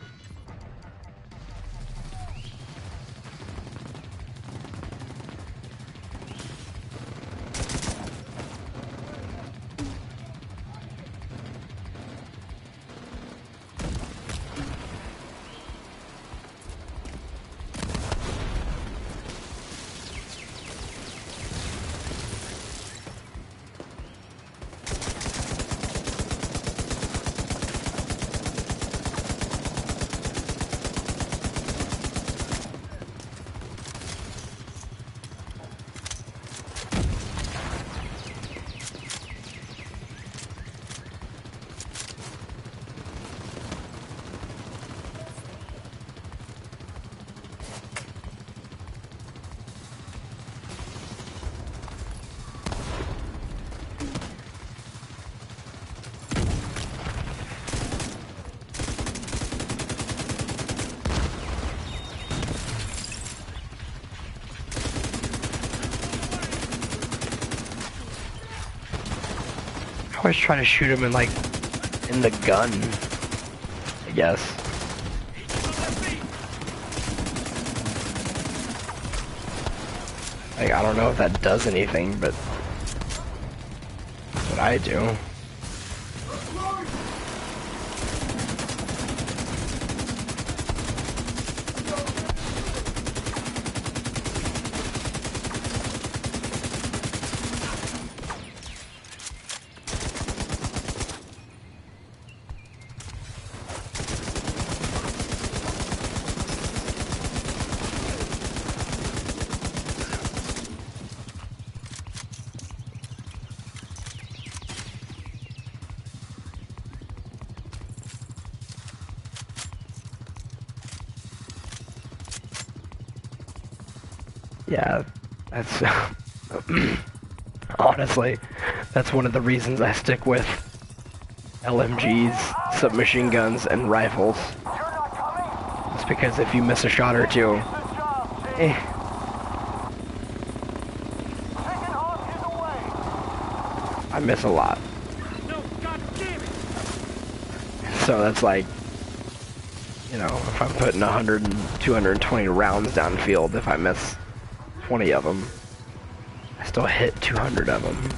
I always try to shoot him in, like, in the gun, I guess. Like, I don't know if that does anything, but that's what I do. Yeah, that's honestly, that's one of the reasons I stick with LMGs, submachine guns, and rifles. You're not coming? It's because if you miss a shot or two, Good job, Jake. eh, Taking off is away. I miss a lot. No, god damn it! So that's like, you know, if I'm putting 100 and 220 rounds downfield, if I miss 20 of them, I still hit 200 of them.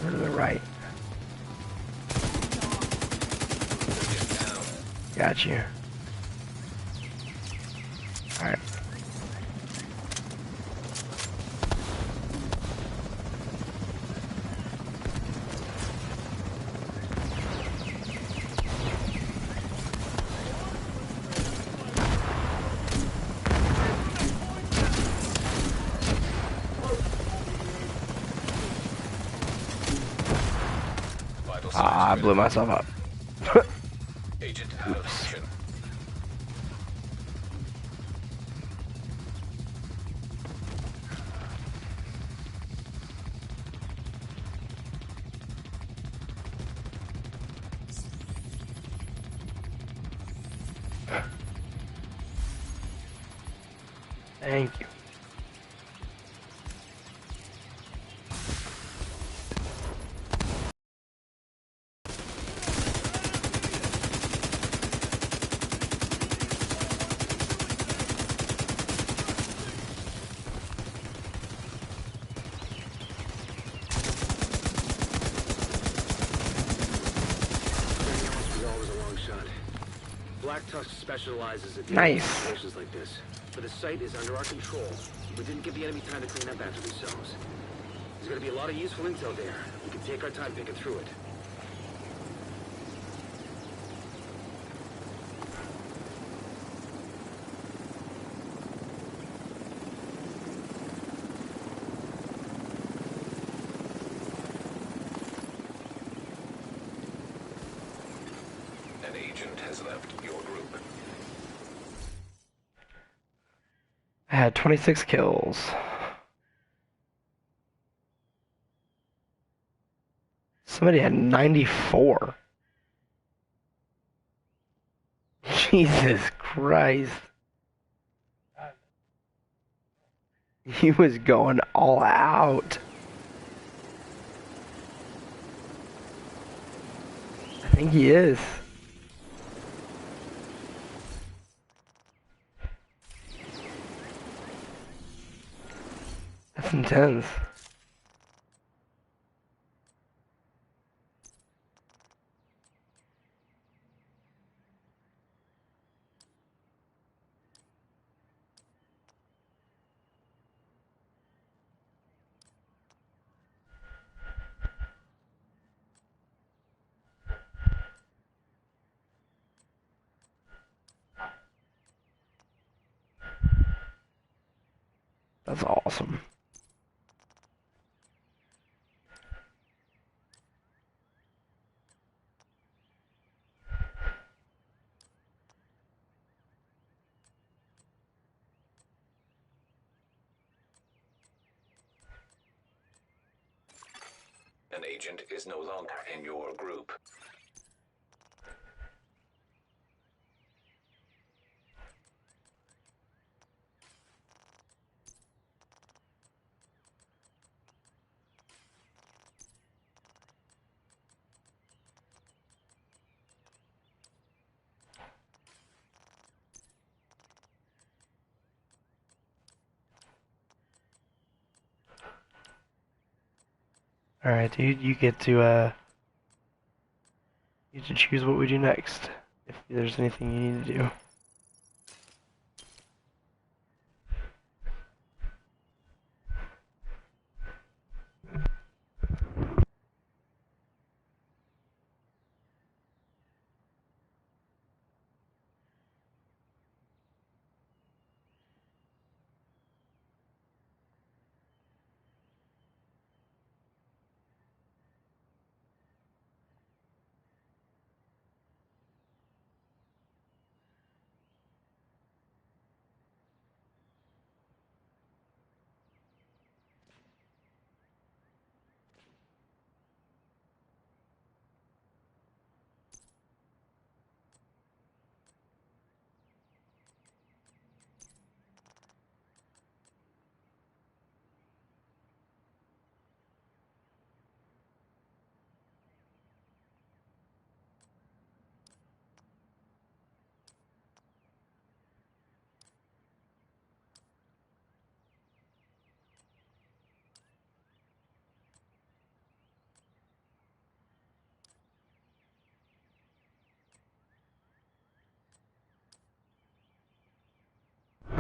Or to the right. Got you. Alright. Ah, I blew myself up. Agent out of position. Thank you. Was always a long shot. Black Tusk specializes at Nice. situations like this. But the site is under our control. We didn't give the enemy time to clean up after themselves. There's gonna be a lot of useful intel there. We can take our time picking through it. An agent has left your group. I had 26 kills. Somebody had 94. Jesus Christ. He was going all out. I think he is. That's intense. That's awesome. An agent is no longer in your group. Alright, dude, you get to choose what we do next. If there's anything you need to do.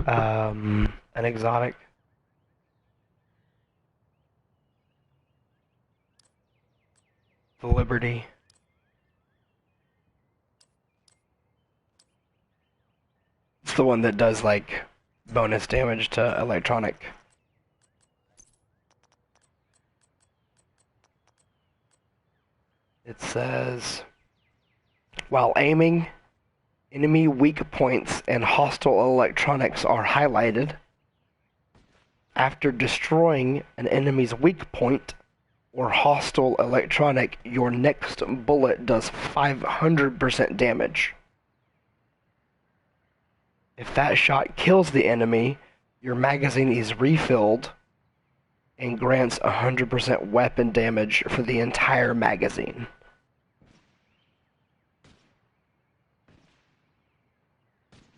An exotic. The Liberty. It's the one that does like bonus damage to electronic. It says, while aiming, enemy weak points and hostile electronics are highlighted. After destroying an enemy's weak point or hostile electronic, your next bullet does 500% damage. If that shot kills the enemy, your magazine is refilled and grants 100% weapon damage for the entire magazine.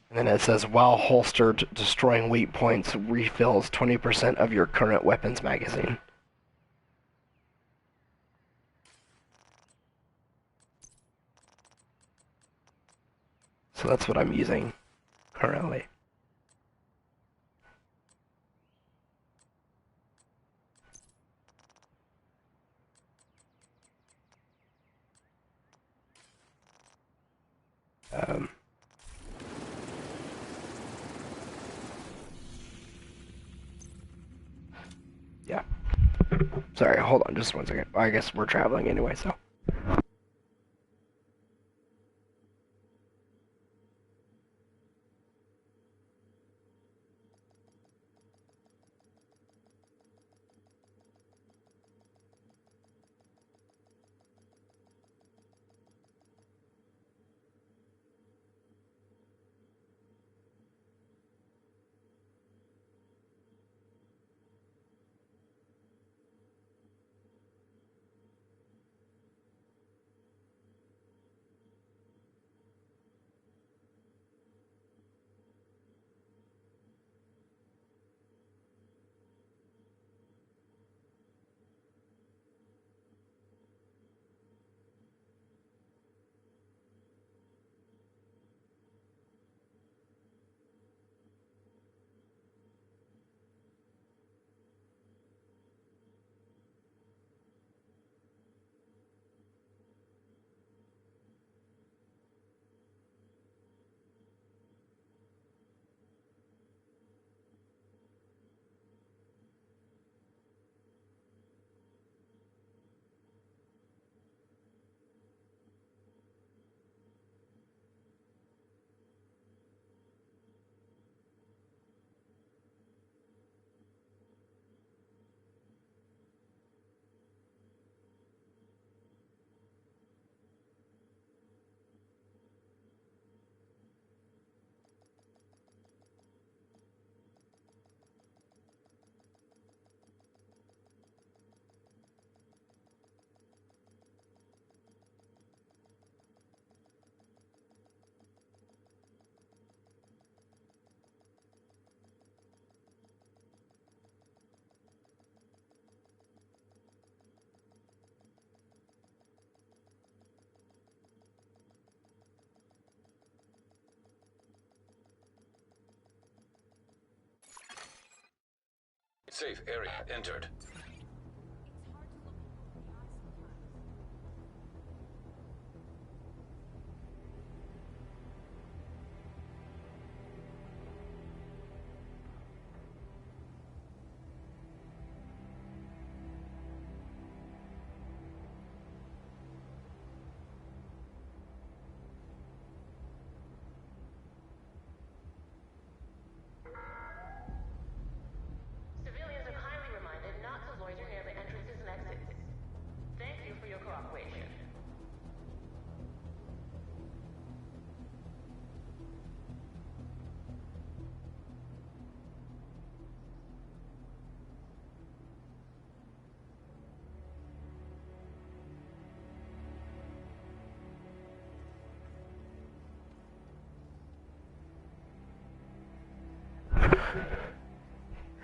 And then it says, while holstered, destroying weak points refills 20% of your current weapons magazine. So that's what I'm using currently. Yeah. Sorry, hold on just one second. I guess we're traveling anyway, so. Safe area entered. Civilians are kindly reminded not to loiter near the entrances and exits. Thank you for your cooperation.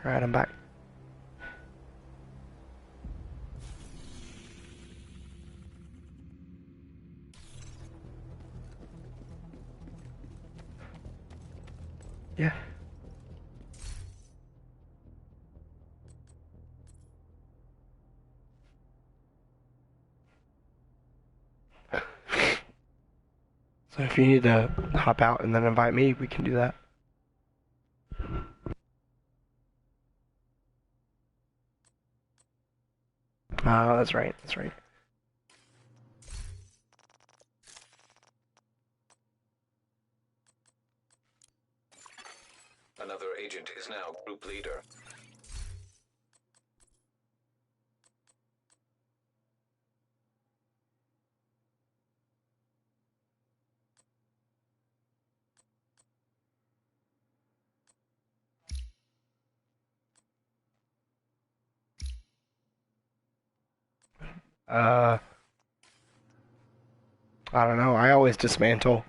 Alright, I'm back. Yeah. So if you need to hop out and then invite me, we can do that. Oh, that's right, that's right. Another agent is now group leader. I don't know, I always dismantle.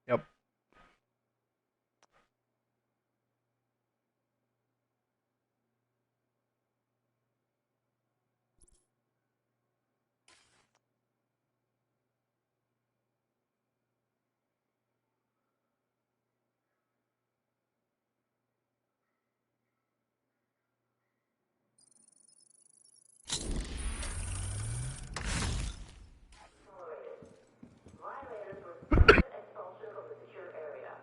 Yep. Violators were forced expulsion from the secure area.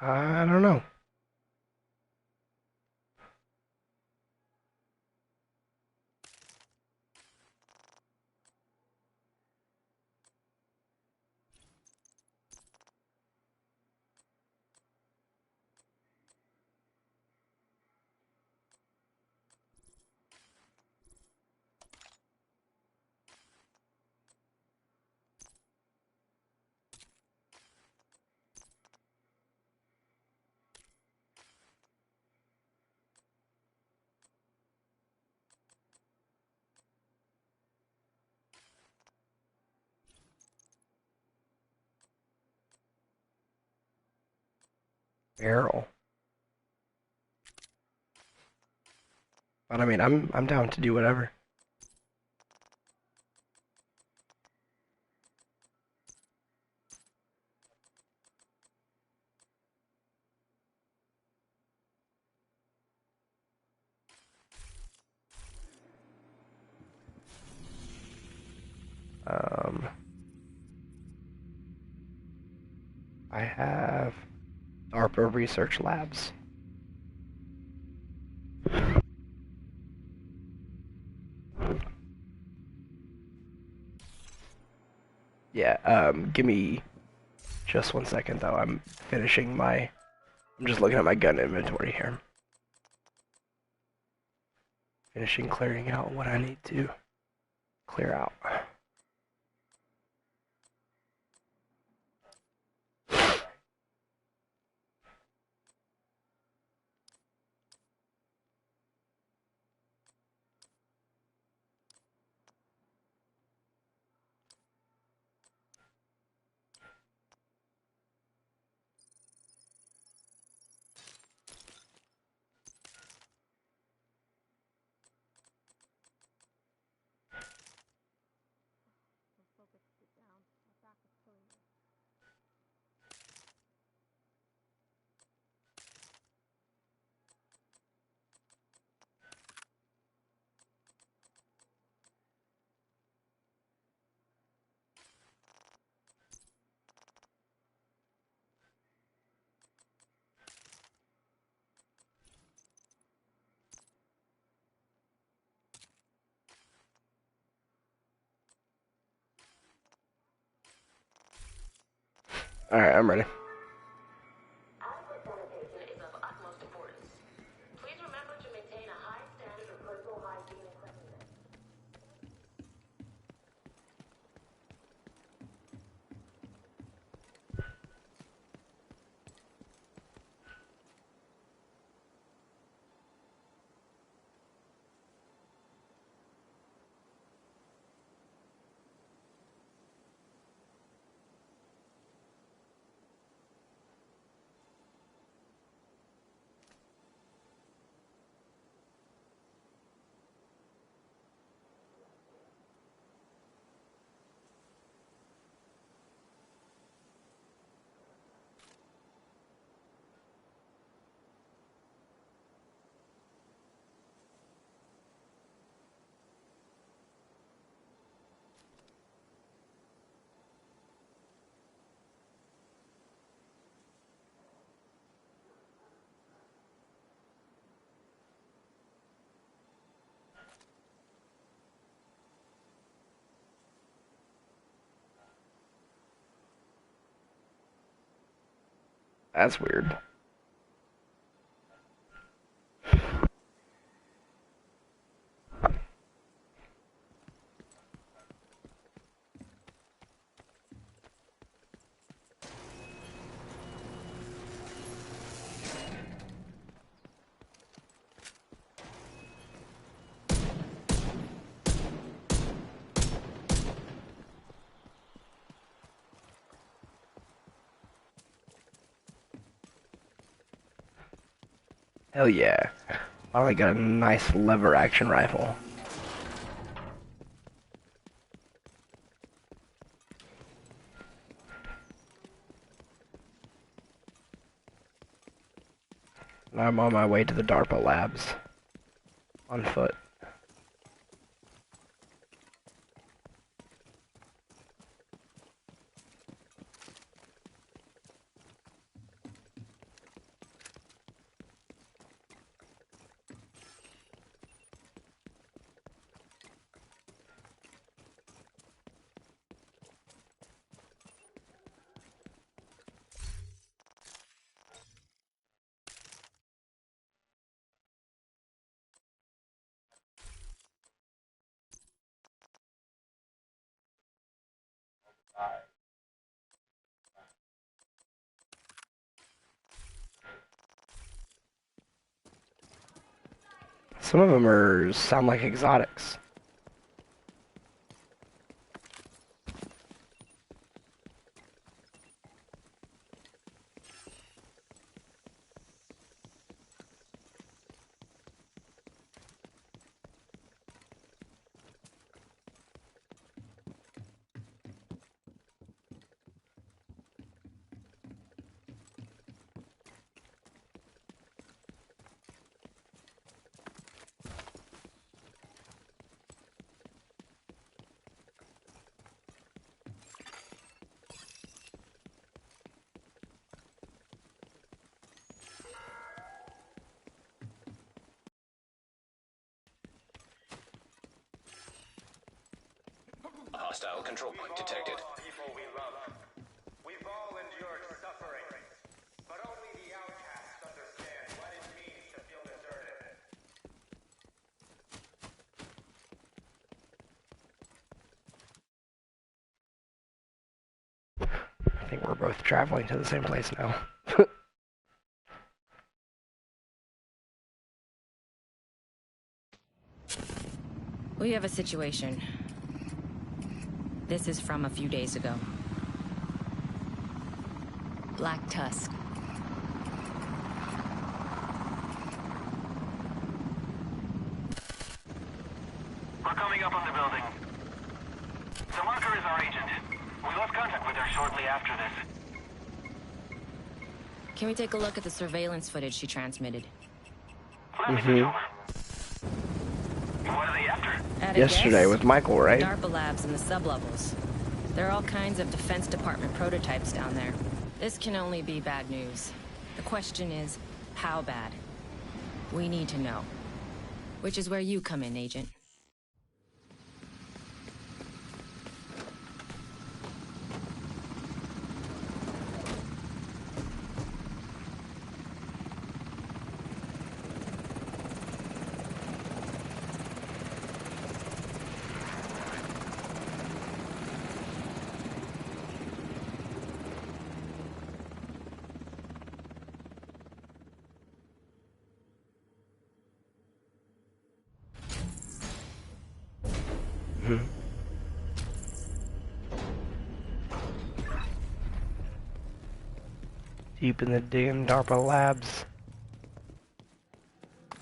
I don't know. Barrel. But I mean, I'm down to do whatever. I have ARPA Research Labs. Yeah, give me just 1 second though. I'm just looking at my gun inventory here. Finishing clearing out what I need to clear out. Alright, I'm ready. Adequate sanitation is of utmost importance. Please remember to maintain a high standard of personal hygiene and cleanliness. That's weird. Hell yeah. Finally got a nice lever action rifle. Now I'm on my way to the DARPA labs. On foot. Some of them sound like exotics. A hostile control point detected. People we love. We've all endured suffering, but only the outcasts understand what it means to feel deserted. I think we're both traveling to the same place now. We have a situation. This is from a few days ago. Black Tusk. We're coming up on the building. The marker is our agent. We lost contact with her shortly after this. Can we take a look at the surveillance footage she transmitted? Let me take over. What are they after? At a Yesterday guess, with Michael, right? DARPA labs in the sublevels. There are all kinds of Defense Department prototypes down there. This can only be bad news. The question is, how bad? We need to know. Which is where you come in, Agent. Deep in the damn DARPA labs.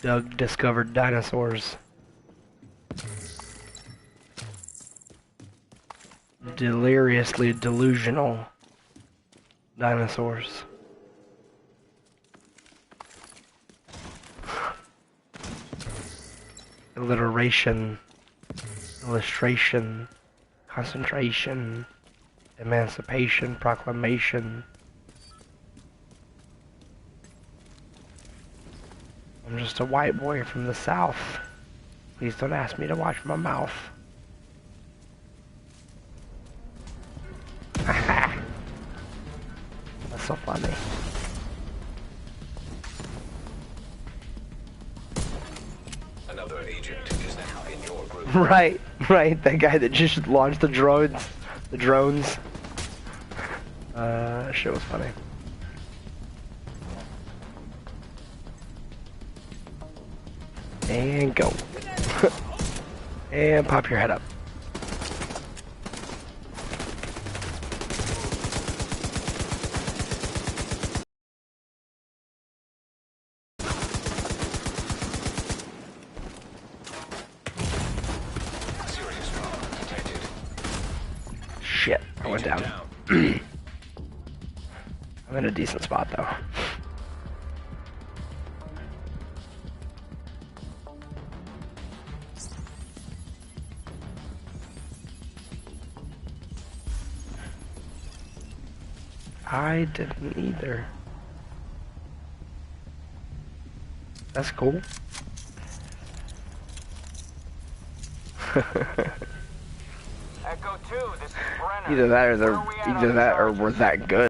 Doug discovered dinosaurs. Deliriously delusional dinosaurs. Alliteration, illustration, concentration, emancipation, proclamation. I'm just a white boy from the South. Please don't ask me to wash my mouth. That's so funny. Right, right. That guy that just launched the drones. The drones. Shit was funny. And go. And pop your head up. Shit, I went down. I'm in a decent spot though. I didn't either. That's cool. Echo 2, this is Brenner. Either that or we're that good.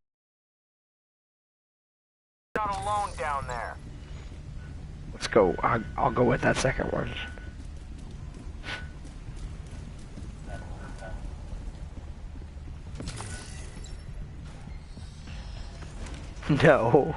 Not alone down there. Let's go. I'll go with that second one. No.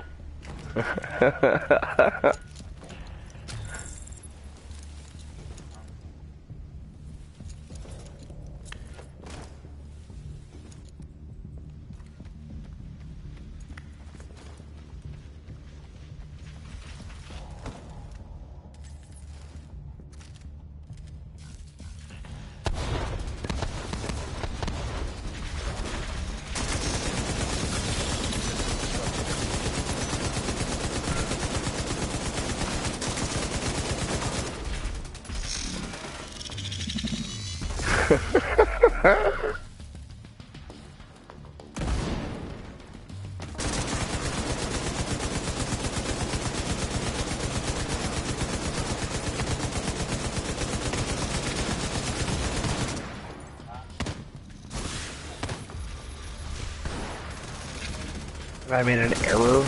I made an error.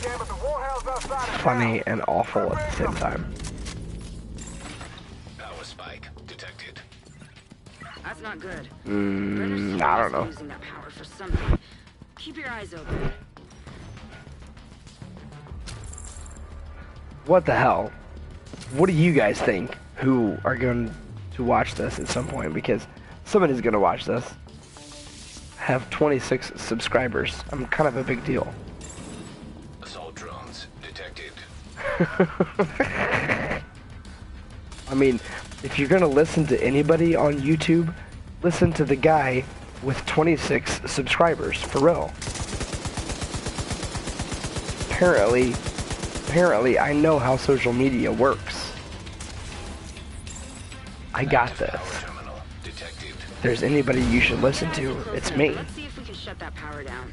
Yeah, but the warhound's outside of Funny town. and awful at the same time. Power spike detected. That's not good. I don't know. Using that power for something. Keep your eyes open. What the hell? What do you guys think who are going to watch this at some point? Because somebody's going to watch this. I have 26 subscribers. I'm kind of a big deal. Assault drones detected. I mean, if you're going to listen to anybody on YouTube, listen to the guy with 26 subscribers, for real. Apparently, I know how social media works. I got this. If there's anybody you should listen to, it's me. Let's see if we can shut that power down.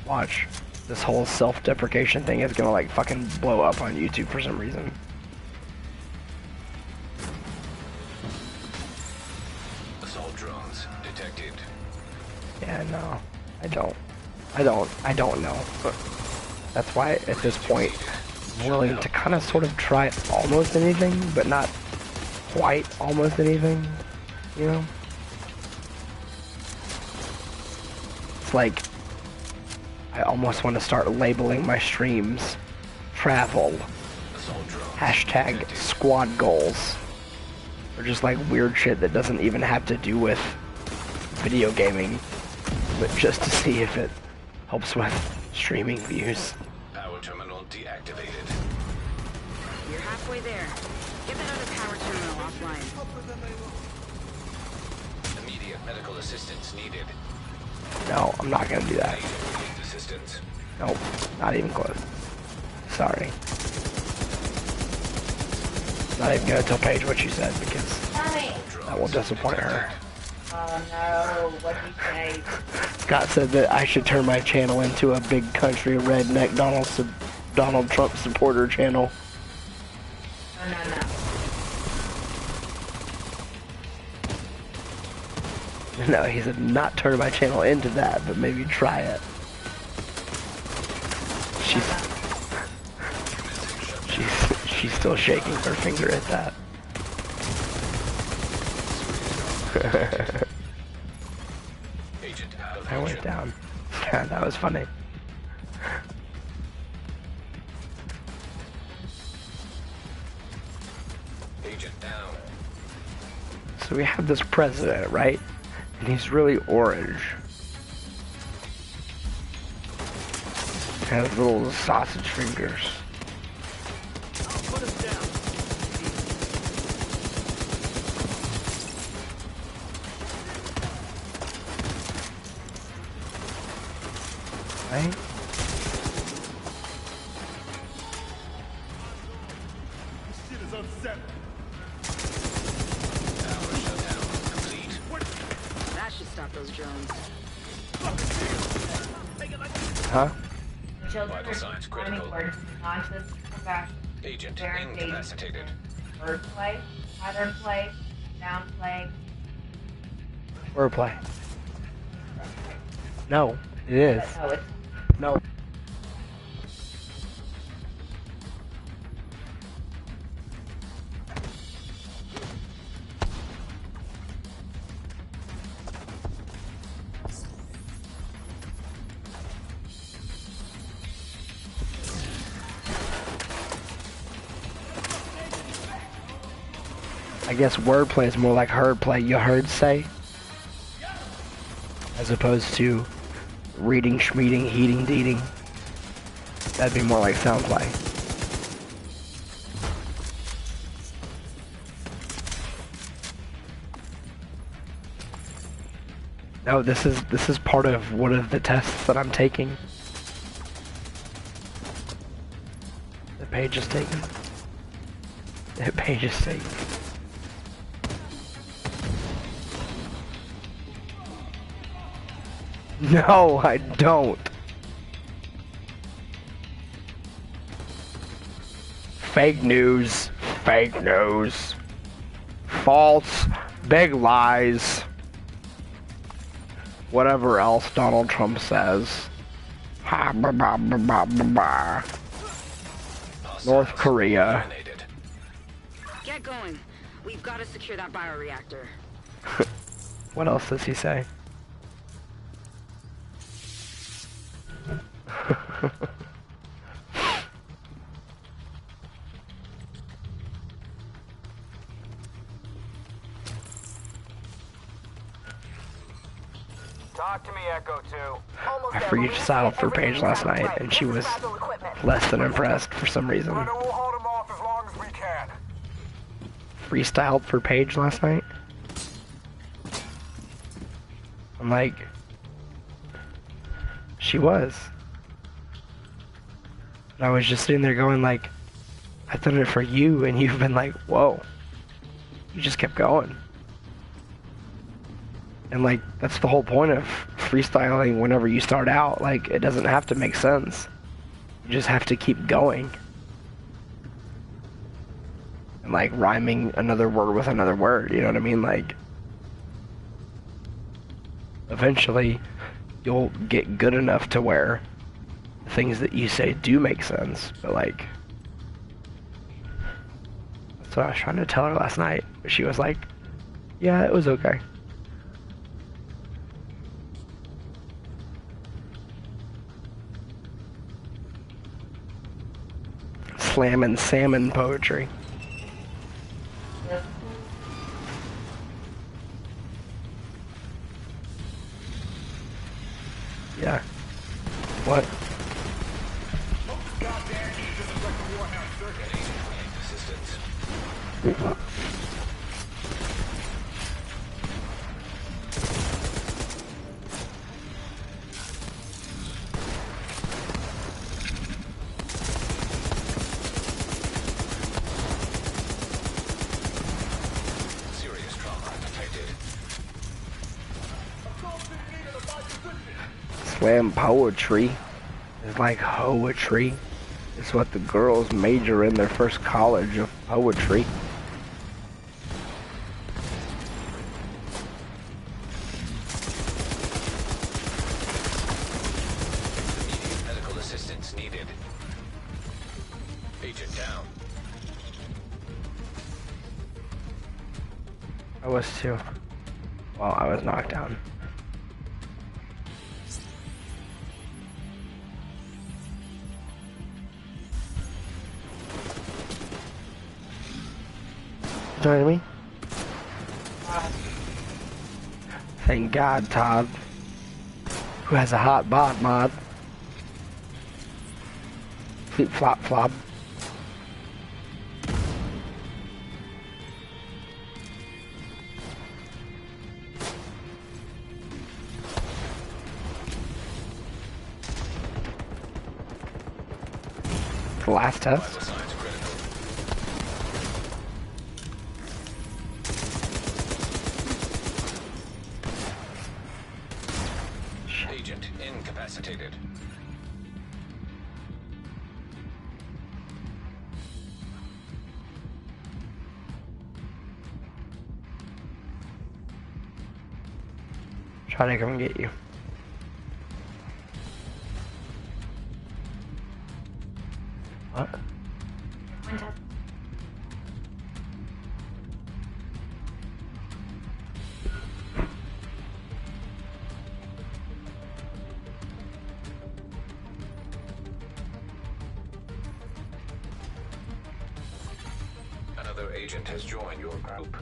Watch. This whole self-deprecation thing is gonna like fucking blow up on YouTube for some reason. Assault drones detected. Yeah, no. I don't know. But that's why at this point I'm willing to kind of sort of try almost anything, but not quite almost anything, you know? It's like I almost want to start labeling my streams travel, hashtag squad goals, or just like weird shit that doesn't even have to do with video gaming, but just to see if it helps with streaming views. Power terminal deactivated. You're halfway there. Get that other power terminal offline. Immediate medical assistance needed. No, I'm not gonna do that. Assistance. Nope, not even close. Sorry. Not even gonna tell Paige what she said because that will disappoint her. Oh no, what'd you say? Scott said that I should turn my channel into a big country redneck Donald Trump supporter channel. No. No, he said not turn my channel into that, but maybe try it. She's still shaking her finger at that. Agent out of I went action. down. Yeah, that was funny. Agent down. So we have this president, right? And he's really orange. Has little sausage fingers. Put us down. Right? Shit is unsettling. Tower shutdown complete. That should stop those drones. Huh? Children Vital are signs responding critical. words conscious compassion. Agent Very incapacitated. Wordplay, pattern play, sound play. Wordplay. No, it is. No, it's No. I guess wordplay is more like heard play. You heard say, as opposed to reading, schmeeding, heating, deeding. That'd be more like sound play. No, this is part of one of the tests that I'm taking. The page is taken. The page is taken. No, I don't. Fake news. Fake news. False. Big lies. Whatever else Donald Trump says. Ha, bah, bah, bah, bah, bah, bah. North Korea. Eliminated. Get going. We've got to secure that bioreactor. What else does he say? Talk to me, Echo 2. Almost I there, but we freaked need to out get for everything Paige last out of the night, way. and she This is was fragile equipment. less than impressed for some reason. Hunter, we'll hold him off as long as we can. Freestyled for Paige last night. I'm like, she was. And I was just sitting there going like, I done it for you, and you've been like, whoa. You just kept going. And like, that's the whole point of freestyling whenever you start out. Like, it doesn't have to make sense. You just have to keep going. And like, rhyming another word with another word, you know what I mean? Like, eventually, you'll get good enough to where things that you say do make sense. But like, that's what I was trying to tell her last night. But she was like, yeah, it was okay. Slammin' salmon poetry. Yeah. What? Assistance. Serious trauma detected. Slam poetry is like poetry. It's what the girls major in their first college of poetry. Immediate medical assistance needed. Agent down. I was too. Well, I was knocked down. Join me? Thank God, Todd. Who has a hot bod mod? Flip flop flop. The last test. Vital signs critical. Agent incapacitated. Try to come get you. What? Another agent has joined your group.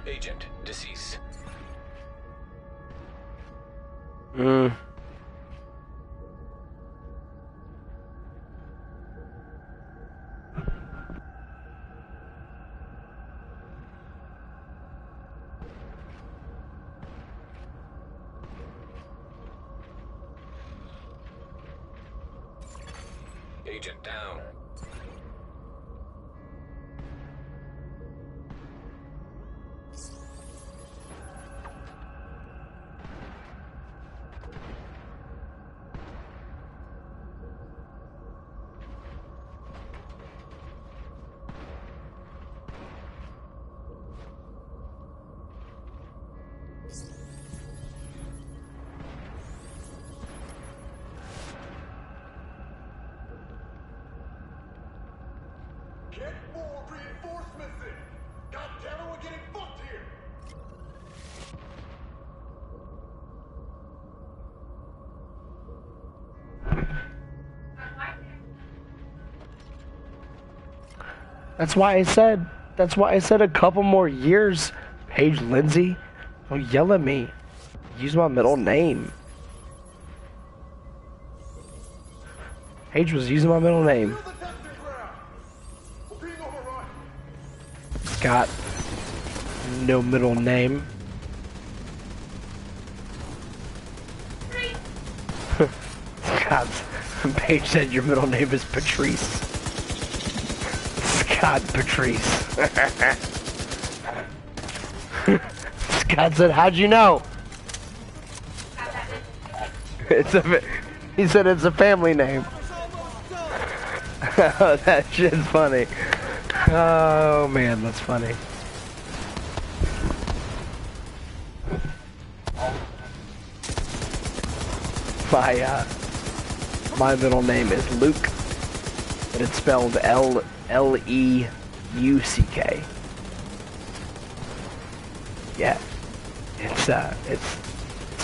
Agent deceased. Agent down. Get more reinforcements in! God damn it, we're getting fucked here! That's why I said a couple more years, Paige Lindsay. Don't yell at me. Use my middle name. Paige was using my middle name. Got no middle name. Scott, Paige said your middle name is Patrice. Scott Patrice. Scott said, how'd you know? He said it's a family name. That shit's funny. Oh man, that's funny. My middle name is Luke, but it's spelled L-E-U-C-K. Yeah, it's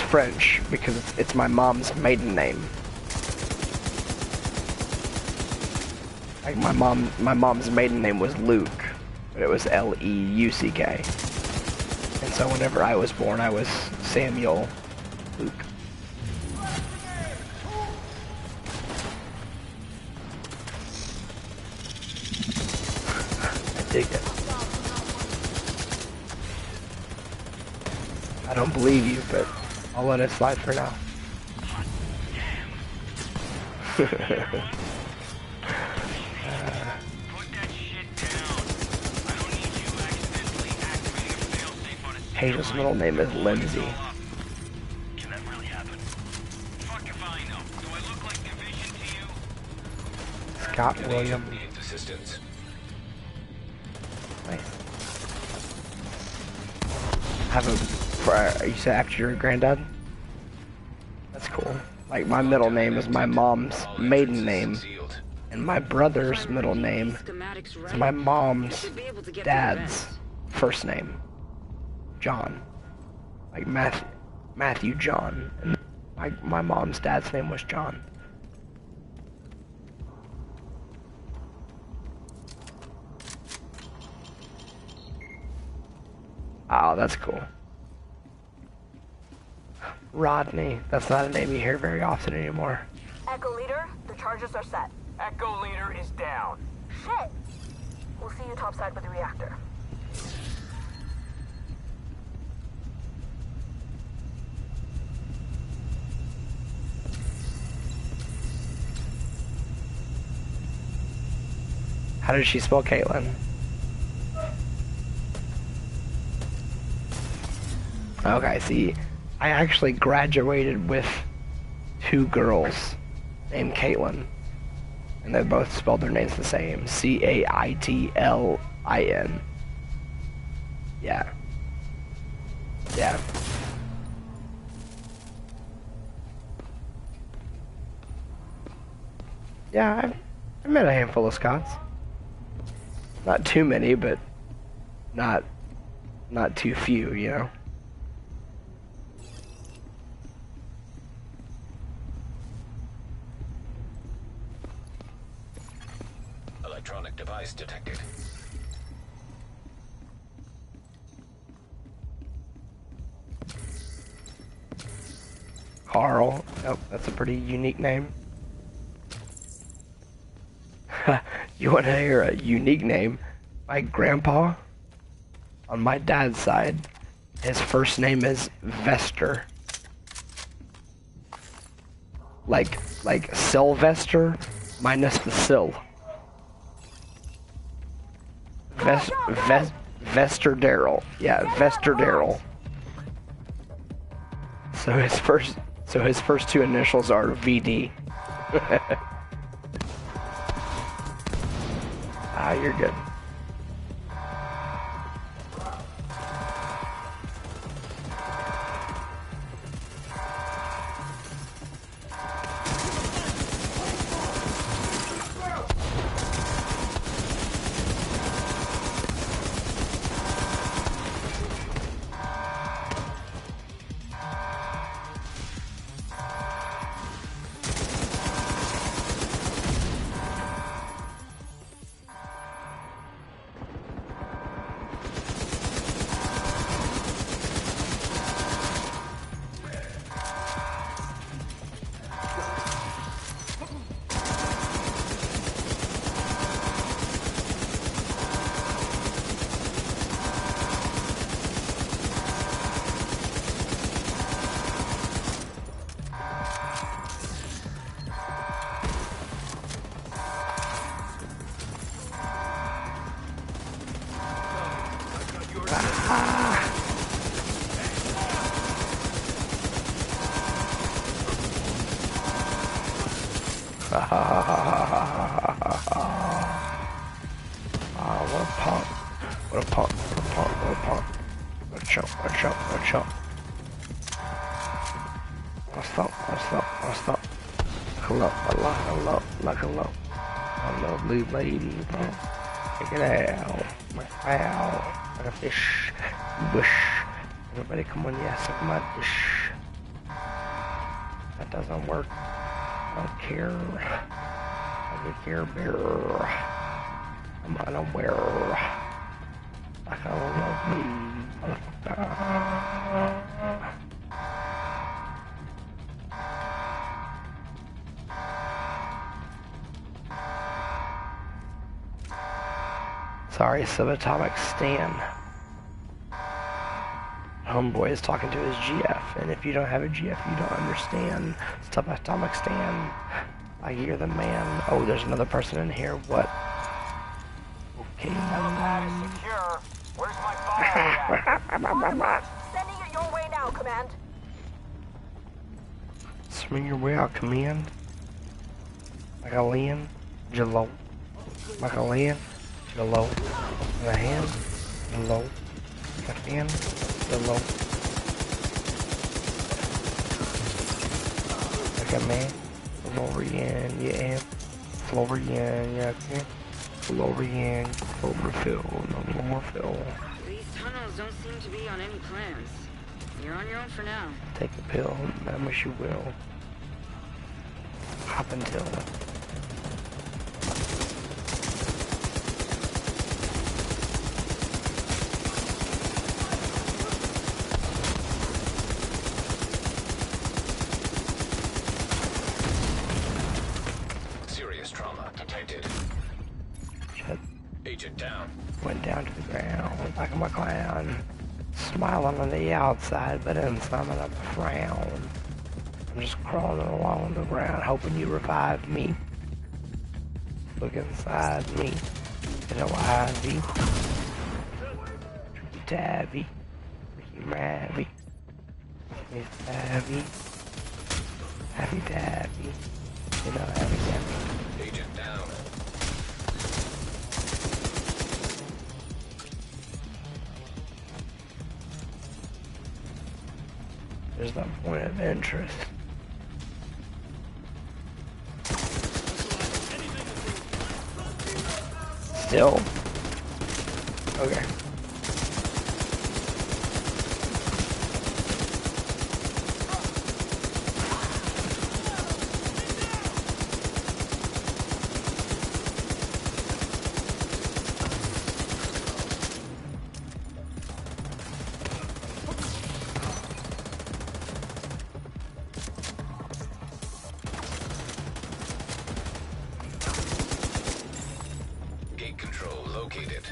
French because it's my mom's maiden name. Like my mom's maiden name was Luke, but it was L-E-U-C-K. And so whenever I was born, I was Samuel Luke. I dig it. I don't believe you, but I'll let it slide for now. Hazel's middle name is Lindsay. Can that really happen? Fuck if I know. Do I look like division to you? Scott William. Needs assistance. Nice. Have a, you said after your granddad? That's cool. Like my middle name is my mom's maiden name, and my brother's middle name is my mom's dad's first name, John. Like Matthew John, and my mom's dad's name was John. Oh, that's cool. Rodney. That's not a name you hear very often anymore. Echo Leader, the charges are set. Echo Leader is down. Shit! We'll see you topside with the reactor. How did she spell Caitlin? Okay, see, I actually graduated with 2 girls named Caitlin, and they both spelled their names the same, Caitlin. Yeah. Yeah. Yeah, I met a handful of Scots. Not too many, but not too few, you know? Electronic device detected. Carl. Oh, that's a pretty unique name. You want to hear a unique name? My grandpa, on my dad's side, his first name is Vester. Like Sylvester minus the Sil. Vester Daryl. Yeah, Vester Daryl. So his first 2 initials are VD. Ah, you're good. Hello, blue lady, bro. Check it out. Wow. Like a fish. Bush. Everybody come on, yes, suck my dish. That doesn't work. I don't care. I don't care, bear. I'm unaware. Like I don't love me. Sorry, subatomic Stan. Homeboy is talking to his GF, and if you don't have a GF, you don't understand. Subatomic Stan. You're the man. Oh, there's another person in here. What? Okay. Helipad is secure. Where's my follow-up? Sending it your way now, Command. Swing your way out, Command. Macallan. Jello. Macallan. Jello. The hand. Jello. The hand. Jello. Like a man. Florian, yeah. Florian, yeah, okay. Florian, Cloverfield, no more Phil. These tunnels don't seem to be on any plans. You're on your own for now. Take the pill, I wish you will. Hop until. Serious trauma detected. Shit. Agent down. Went down to the ground like I'm a clown. Smiling on the outside, but inside I'm a frown. I'm just crawling along the ground, hoping you revive me. Look inside me. You know Ivy. Tricky Tabby. Ricky Mavy. Miss Tabby. Happy Tabby. You know Happy Tabby. Agent down. There's no point of interest. Still? Okay. Gate control located.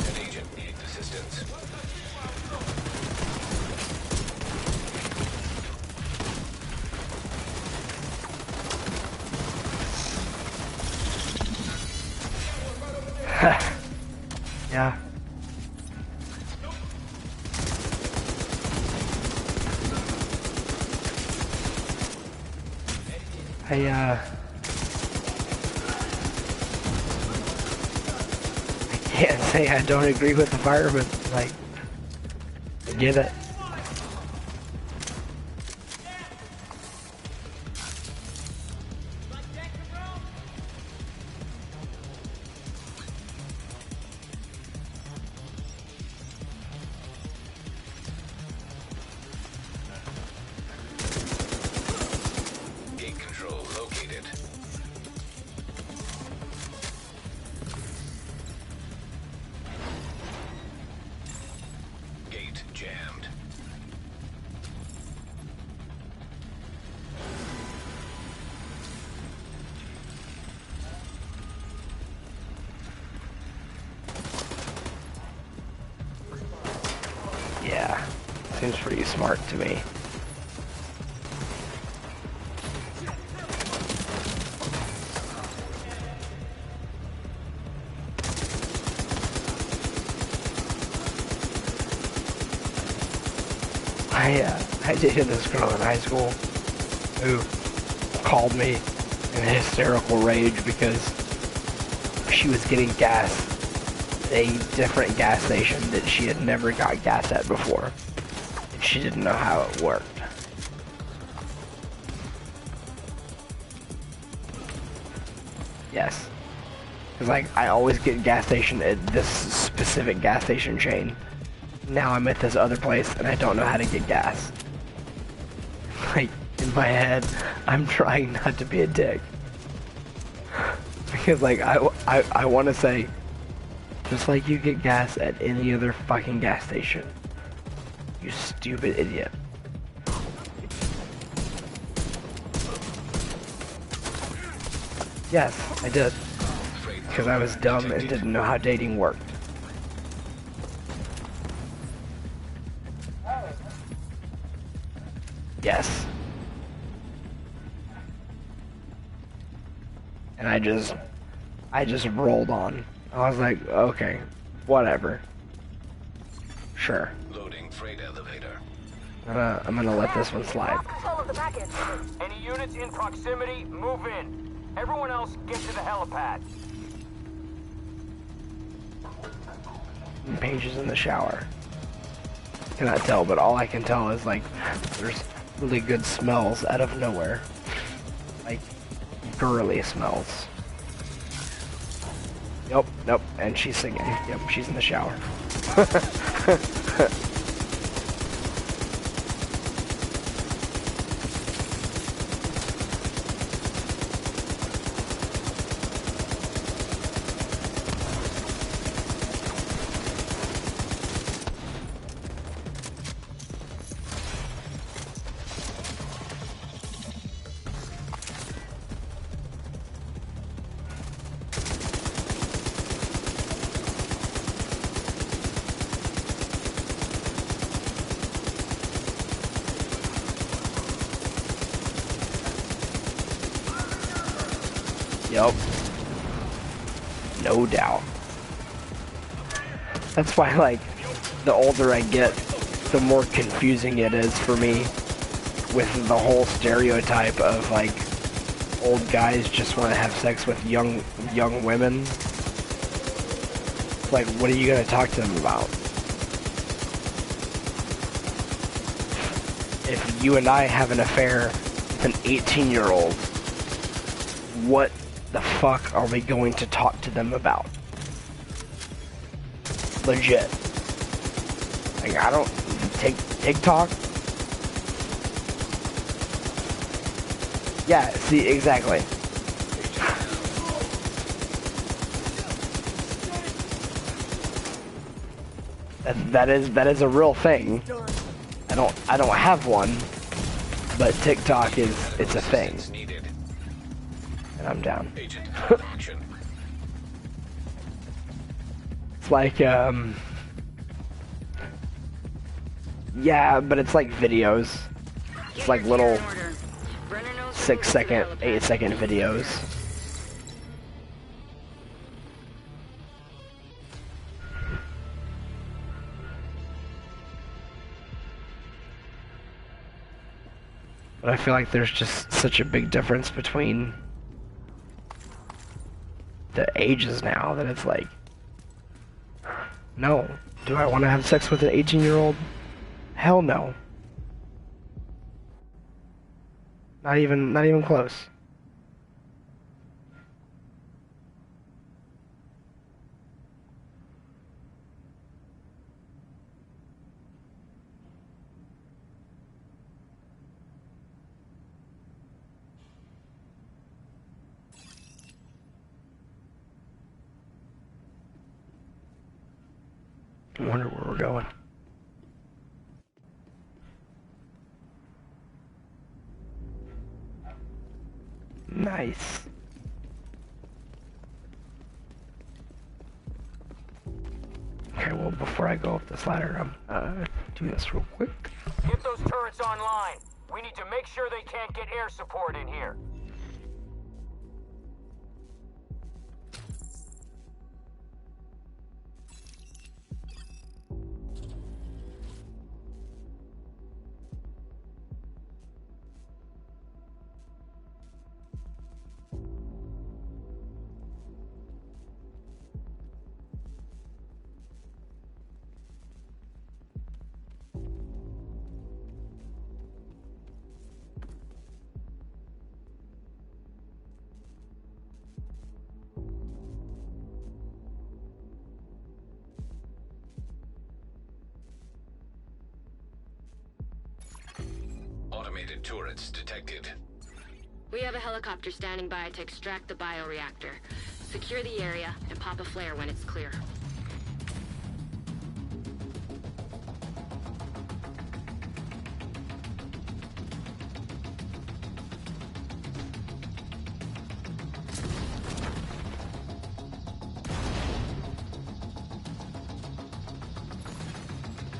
An agent needs assistance. Yeah. I can't say I don't agree with the fireman. Like, I get it. Gate control located. Gate jammed. Yeah. Seems pretty smart to me. I dated this girl in high school who called me in a hysterical rage because she was getting gas at a different gas station that she had never got gas at before. And she didn't know how it worked. Yes. Because, like, I always get gas station at this specific gas station chain. Now I'm at this other place and I don't know how to get gas. Like, in my head, I'm trying not to be a dick. Because, like, I want to say, just like you get gas at any other fucking gas station. You stupid idiot. Yes, I did. Because I was dumb and didn't know how dating worked. Yes. And I just rolled on. I was like, okay, whatever. Sure. Loading freight elevator. I'm gonna let this one slide. Lost control of the package. Any units in proximity, move in. Everyone else, get to the helipad. Paige is in the shower. Cannot tell, but all I can tell is like there's really good smells out of nowhere. Like girly smells. Nope, and she's singing. Yep, she's in the shower. Yup. No doubt. That's why, like, the older I get, the more confusing it is for me with the whole stereotype of, like, old guys just want to have sex with young women. Like, what are you going to talk to them about? If you and I have an affair with an 18-year-old, what the fuck are we going to talk to them about? Legit. Like, I don't... TikTok? Yeah, see, exactly. That is a real thing. I don't have one, but TikTok it's a thing. And I'm down. It's like, yeah, but it's like videos. It's like little 6-second, 8-second videos. But I feel like there's just such a big difference between the ages now that it's like, no. Do I want to have sex with an 18-year-old? Hell no. Not even close. I wonder where we're going. Nice. Okay, well, before I go up this ladder, I'm do this real quick. Get those turrets online. We need to make sure they can't get air support in here. automated turrets detected. We have a helicopter standing by to extract the bioreactor. Secure the area and pop a flare when it's clear.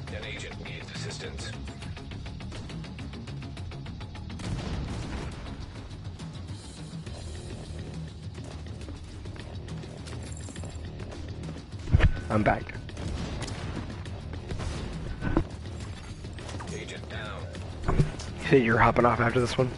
An agent needs assistance. I'm back. Agent down. You say you're hopping off after this one?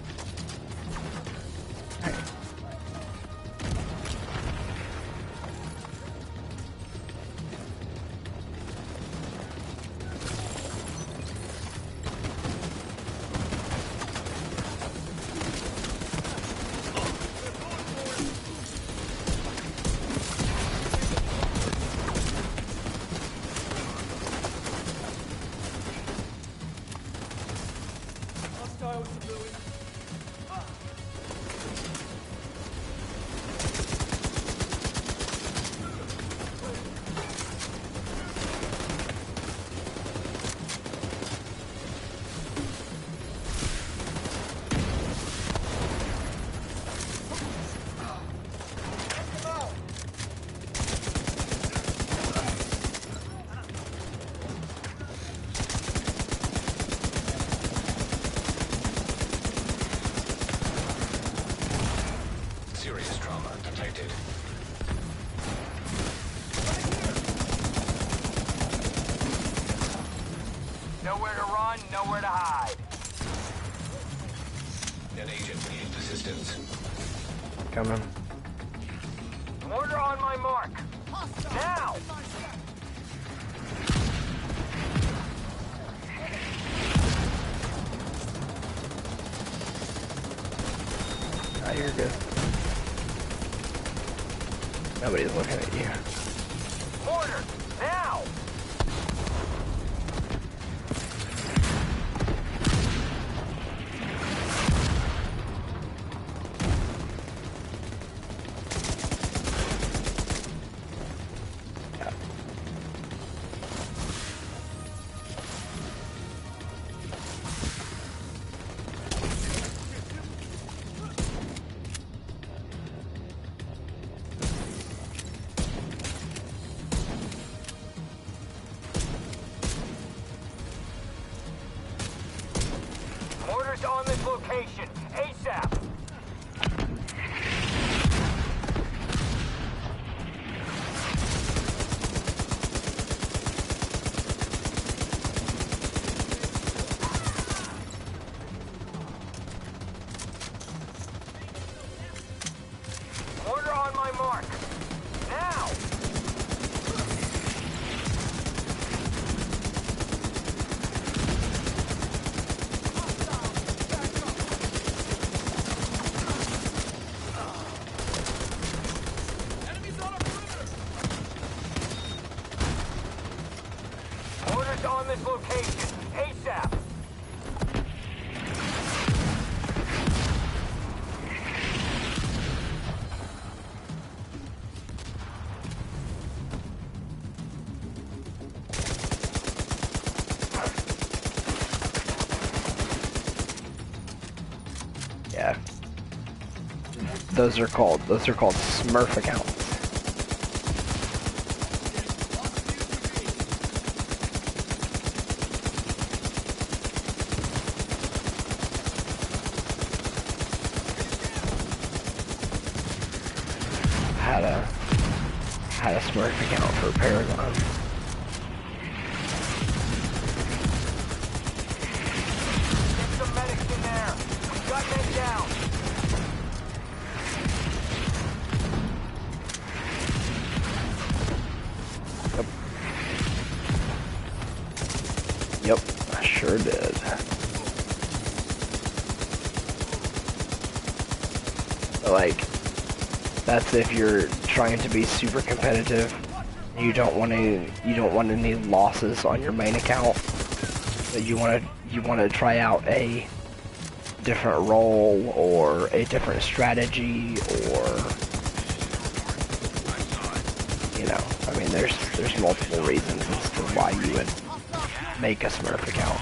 Serious trauma detected. Nowhere to run, nowhere to hide. An agent needs assistance. Coming. Mortar on my mark. Now! Ah, you're good. Nobody's looking at you. Mortar! Now! Mortars on this location, ASAP! Mortar on my mark. Now! Mortars on this location, ASAP! Yeah. Those are called Smurf accounts. Had a Smurf account for Paragon. Get some medics in there. We got men down. Yep, I sure did. Like, that's if you're trying to be super competitive. You don't want any losses on your main account. But you want to try out a different role or a different strategy or, you know, I mean, there's multiple reasons as to why you would make a Smurf account.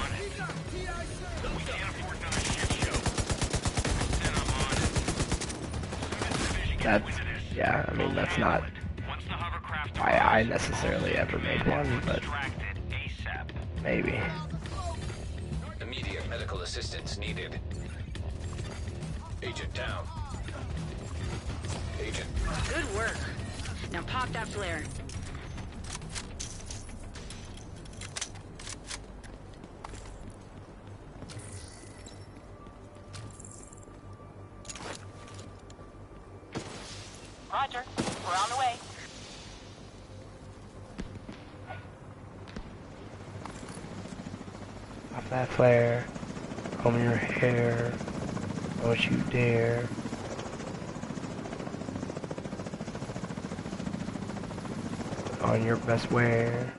That's, yeah, I mean, that's not why I necessarily ever made one, but maybe. Immediate medical assistance needed. Agent down. Agent. Good work. Now pop that flare. Roger. We're on the way. Pop that flare. Comb your hair. Don't you dare. On your best wear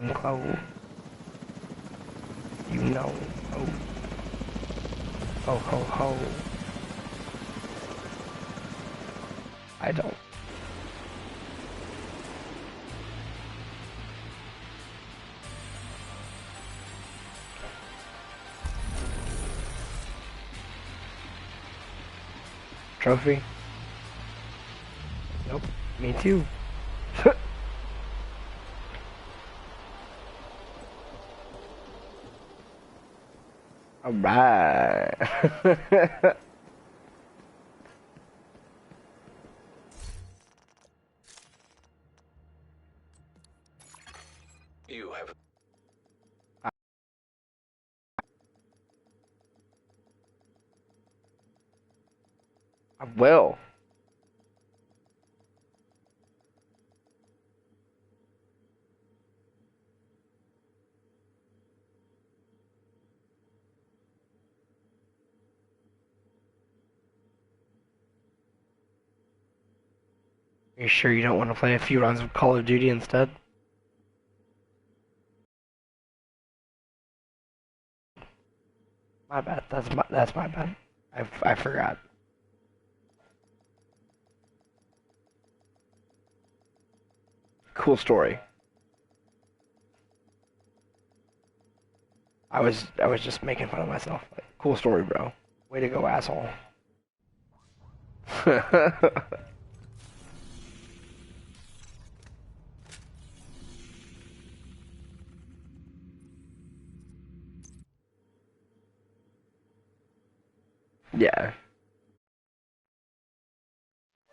and clothes. You know. Oh. Ho ho ho. I don't. Trophy? Nope. Me too. Alright. You have. I will. Are you sure you don't want to play a few rounds of Call of Duty instead? My bad. That's my bad. I forgot. Cool story. I was just making fun of myself. Like, cool story, bro. Way to go, asshole. Yeah.